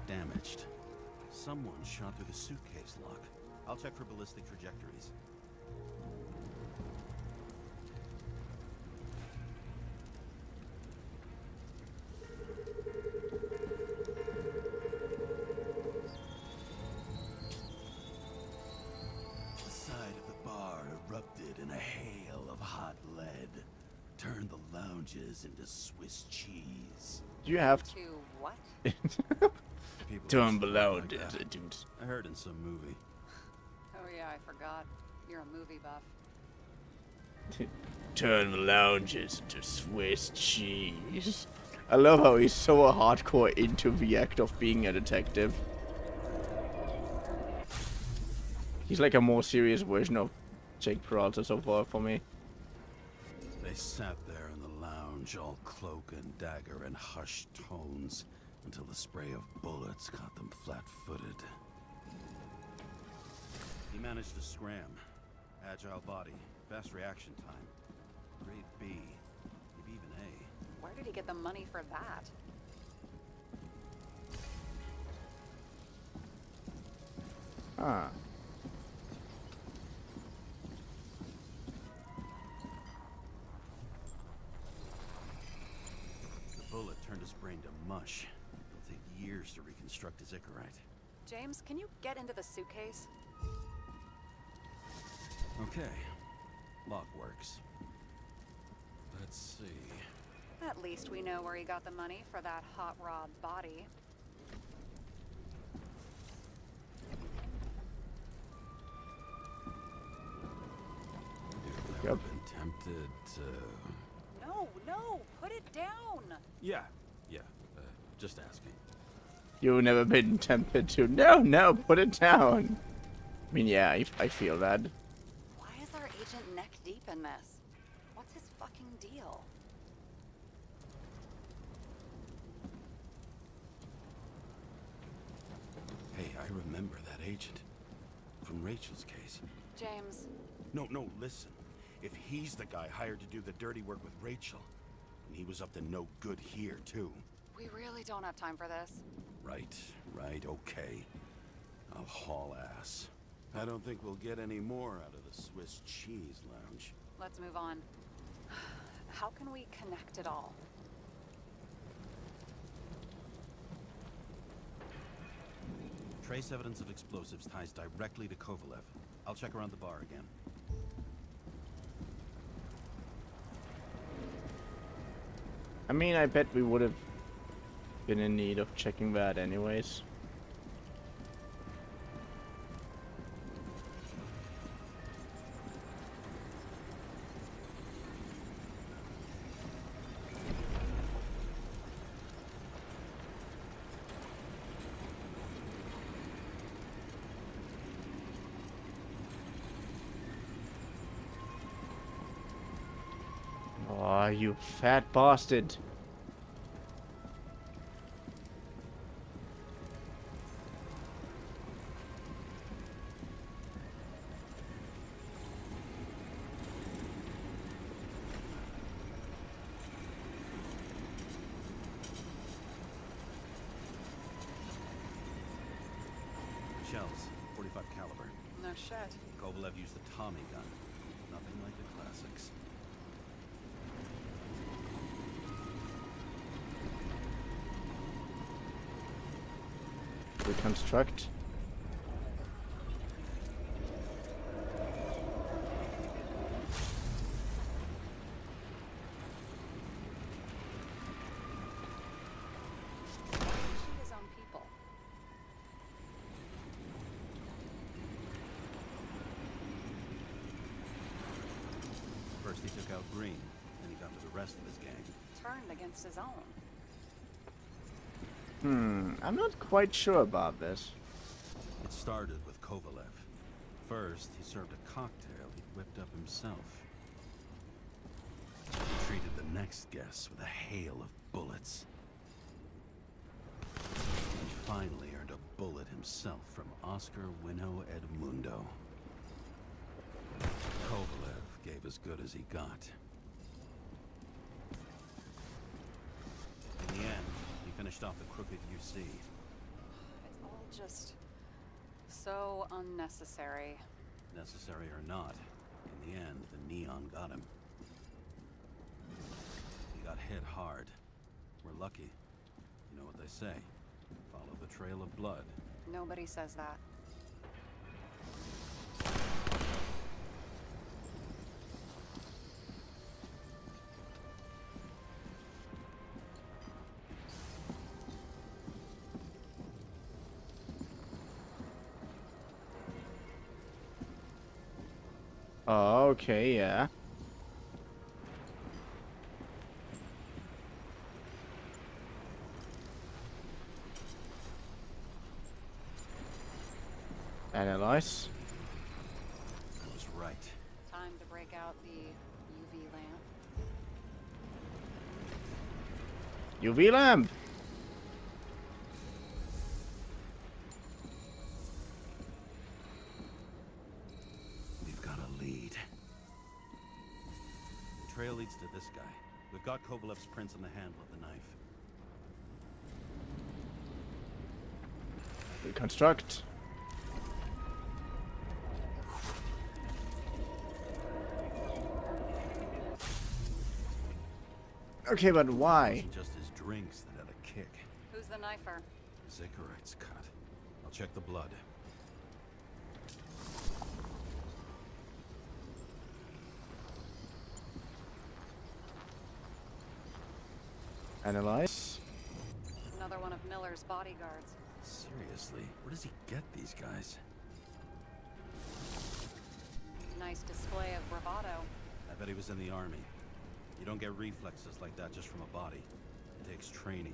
Damaged. Someone shot through the suitcase lock. I'll check for ballistic trajectories. The side of the bar erupted in a hail of hot lead. Turned the lounges into Swiss cheese. You have To what? People turn used to below, talk like that. dude. I heard in some movie. Oh yeah, I forgot. You're a movie buff. Turn the lounges into Swiss cheese. I love how he's so hardcore into the act of being a detective. He's like a more serious version of Jake Peralta so far for me. They sat there in the lounge, all cloak and dagger and hushed tones, until the spray of bullets caught them flat-footed. He managed to scram. Agile body, fast reaction time. Grade B, maybe even A. Where did he get the money for that? Ah. The bullet turned his brain to mush. It'll take years to reconstruct his Icarite. James, can you get into the suitcase? Okay. Lock works. Let's see. At least we know where he got the money for that hot rod body. You've never been tempted to... No, put it down! Yeah. Just asking. You've never been tempted to. No, put it down. I mean, yeah, I feel that. Why is our agent neck deep in this? What's his fucking deal? Hey, I remember that agent. From Rachel's case. James, No, listen. If he's the guy hired to do the dirty work with Rachel, and he was up to no good here, too. we really don't have time for this. Right, okay. I'll haul ass. I don't think we'll get any more out of the Swiss cheese lounge. Let's move on. How can we connect it all? Trace evidence of explosives ties directly to Kovalev. I'll check around the bar again. I mean, I bet we would have been in need of checking that anyways. Oh, you fat bastard. Shells, 45 caliber. No shit. Kovalev used the Tommy gun. Nothing like the classics. Reconstruct. Shoot his own people. First he took out Green, then he got to the rest of his gang. Turned against his own. I'm not quite sure about this. It started with Kovalev. First, he served a cocktail he'd whipped up himself. He treated the next guest with a hail of bullets. He finally earned a bullet himself from Oscar Winnow Edmundo. Kovalev gave as good as he got. In the end, he finished off the crooked UC. It's all just so unnecessary. Necessary or not, in the end, the neon got him. He got hit hard. We're lucky. You know what they say. Follow the trail of blood. Nobody says that. Oh, okay, yeah. Analyze. I was right. Time to break out the UV lamp. UV lamp. We've got a lead. The trail leads to this guy. We've got Kovalev's prints on the handle of the knife. Reconstruct. Okay, but It why? wasn't just his drinks that had a kick. Who's the knifer? Zicharites cut. I'll check the blood. Analyze. Another one of Miller's bodyguards. Seriously, where does he get these guys? Nice display of bravado. I bet he was in the army. You don't get reflexes like that just from a body. It takes training,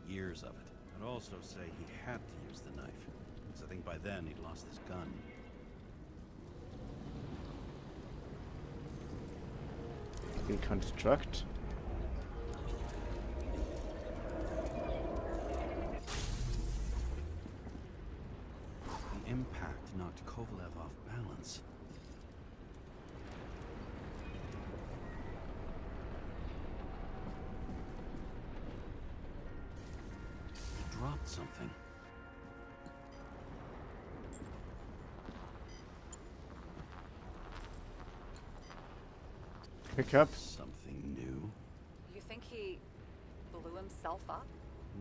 years of it. I'd also say he had to use the knife, because I think by then he'd lost his gun. Reconstruct. The impact knocked Kovalev off balance. He dropped something. Pick up. Something new. You think he blew himself up?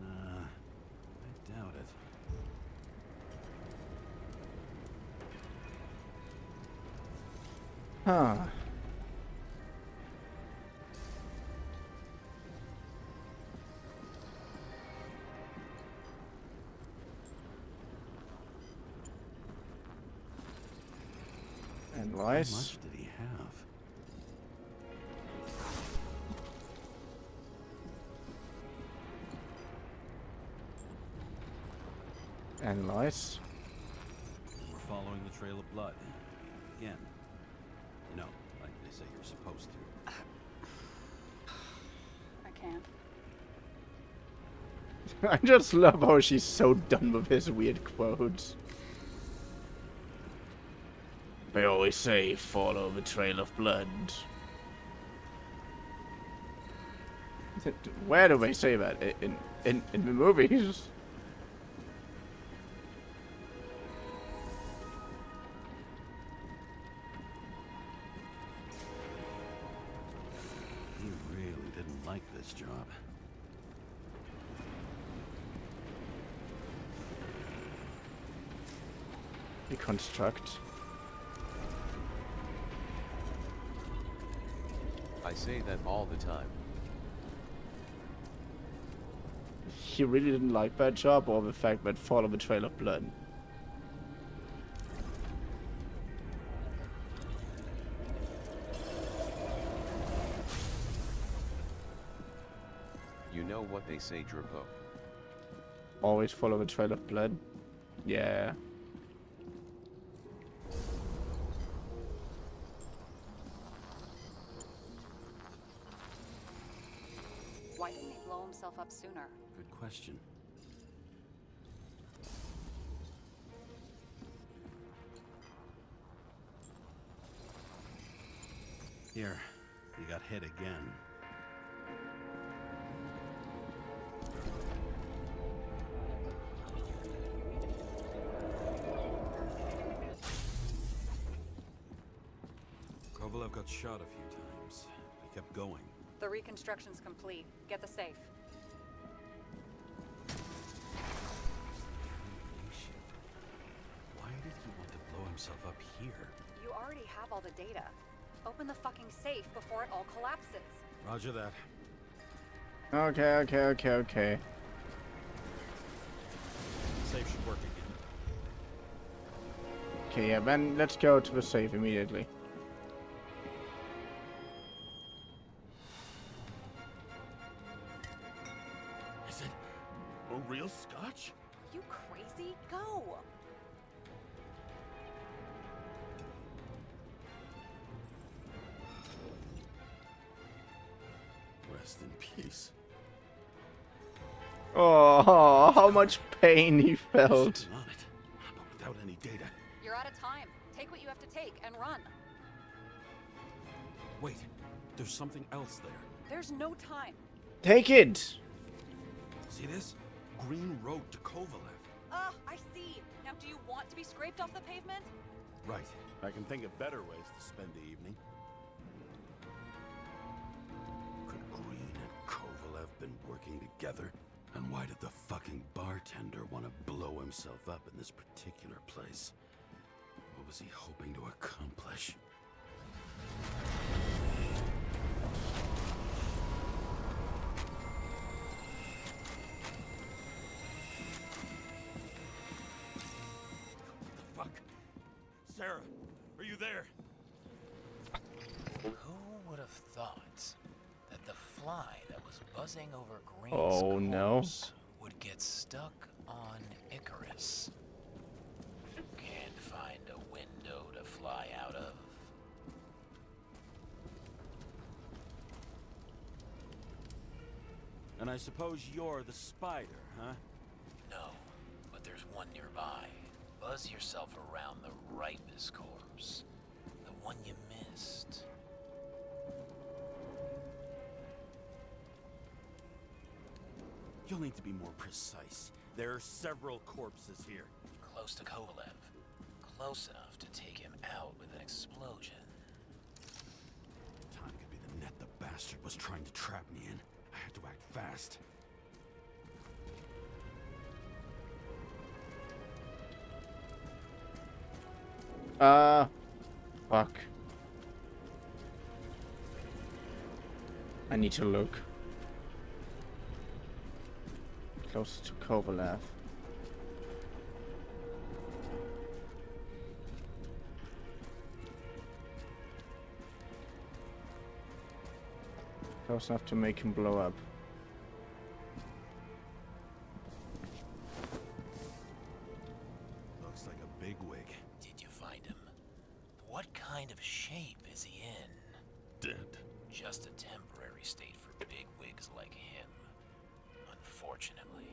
Nah, I doubt it. Huh. And How lice. much did he have? And lice. We're following the trail of blood. Again. You know, like they say you're supposed to. I can't. I just love how she's so done with his weird quotes. They always say, follow the trail of blood. Where do they say that? In the movies? He really didn't like this job. Reconstruct. I say that all the time. He really didn't like that job, or the fact that follow the trail of blood. You know what they say, Drapo. Always follow the trail of blood. Yeah. Why didn't he blow himself up sooner? Good question. Here, you got hit again. Kovalev got shot a few times. He kept going. The reconstruction's complete. Get the safe. Why did he want to blow himself up here? You already have all the data. Open the fucking safe before it all collapses. Roger that. Okay. Safe should work again. Okay, yeah, then let's go to the safe immediately. Is it a real scotch? You crazy? Go! Rest in peace. Oh, how much pain he felt. Something on it, but without any data. You're out of time. Take what you have to take and run. Wait, there's something else there. There's no time. Take it. See this? Green Road to Kovalev. I see. Now do you want to be scraped off the pavement? Right. I can think of better ways to spend the evening. Could Green and Kovalev been working together? And why did the fucking bartender want to blow himself up in this particular place? What was he hoping to accomplish? What the fuck? Sarah, are you there? Who would have thought that the fly that was buzzing over Green's corpse would get stuck on Icarus? Can't find a window to fly out of. And I suppose you're the spider, huh? No, but there's one nearby. Buzz yourself around the Ripus corpse. The one you missed. You'll need to be more precise. There are several corpses here. Close to Kovalev. Close enough to take him out with an explosion. Time could be the net the bastard was trying to trap me in. I had to act fast. Fuck. I need to look close to Kovalev. Close enough to make him blow up. Looks like a bigwig. Did you find him? What kind of shape is he in? Dead. Just a temporary state for bigwigs like him. Unfortunately.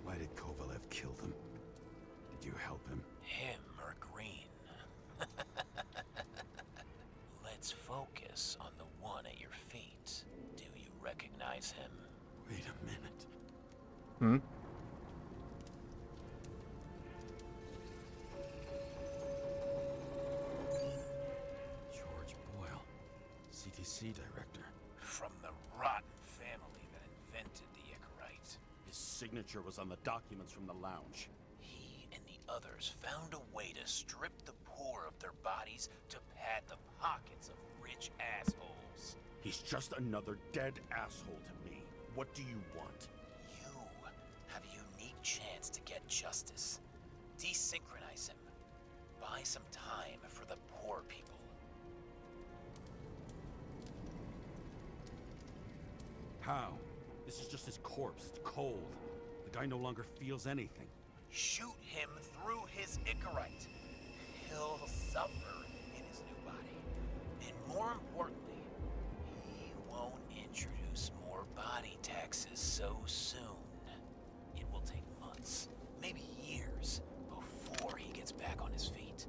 Why did Kovalev kill them? Did you help him? Him or Green? Let's focus on the one at your feet. Do you recognize him? Wait a minute. Hmm? George Boyle, CTC director. From the rotten family that invented the Icarite. His signature was on the documents from the lounge. He and the others found a way to strip the poor of their bodies to pad the pockets of rich assholes. He's just another dead asshole to me. What do you want? You have a unique chance to get justice. Desynchronize him. Buy some time for the poor people. How? This is just his corpse. It's cold. The guy no longer feels anything. Shoot him through his Icarite. He'll suffer in his new body. And more importantly, he won't introduce more body taxes so soon. It will take months, maybe years, before he gets back on his feet.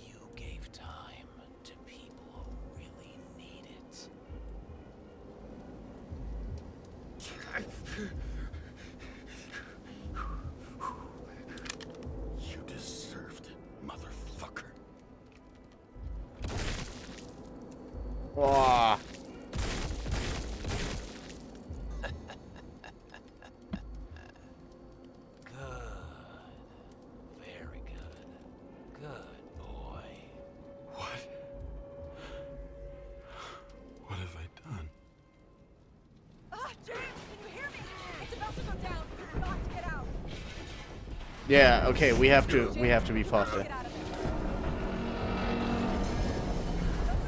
You gave time to people who really need it. You deserved it, motherfucker. Wow. Good. Very good. Good boy. What? What have I done? Ah, James, can you hear me? It's about to go down. We've got to get out. Yeah, okay, we have to be faster. Get out of there. Open the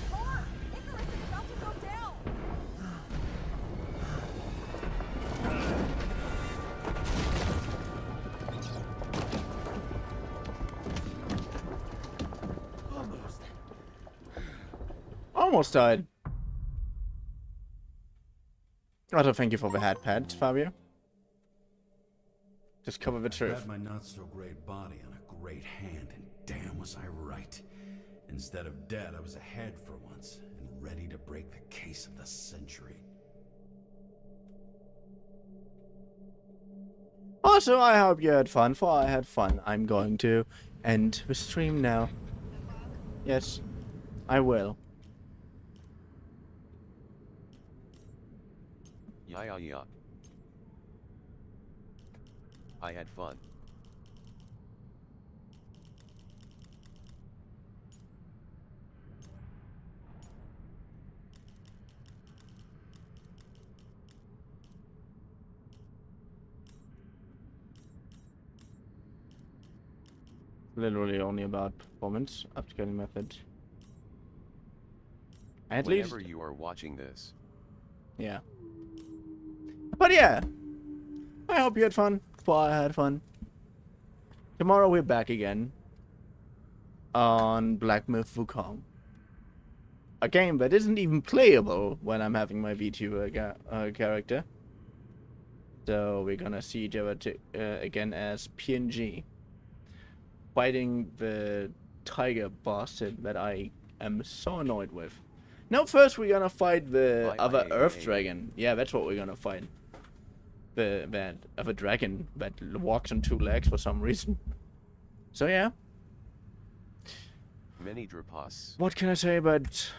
damn door. Icarus is about to go down. Almost died. Also, thank you for the hat pad, Fabio. Just cover the I truth. had my not-so-great body on a great hand, and damn was I right. Instead of dead, I was ahead for once, and ready to break the case of the century. Also, I hope you had fun, for I had fun. I'm going to end the stream now. Yes, I will. Yeah. I had fun. Literally only about performance, upscaling method. At Whenever least, you are watching this, yeah. But yeah, I hope you had fun. For I had fun. Tomorrow we're back again on Black Myth Wukong. A game that isn't even playable when I'm having my VTuber character. So we're gonna see each other again as PNG. Fighting the tiger bastard that I am so annoyed with. Now first we're gonna fight the other Earth Dragon. Yeah, that's what we're gonna fight. That other dragon that walks on two legs for some reason. So yeah. many drapas. What can I say about...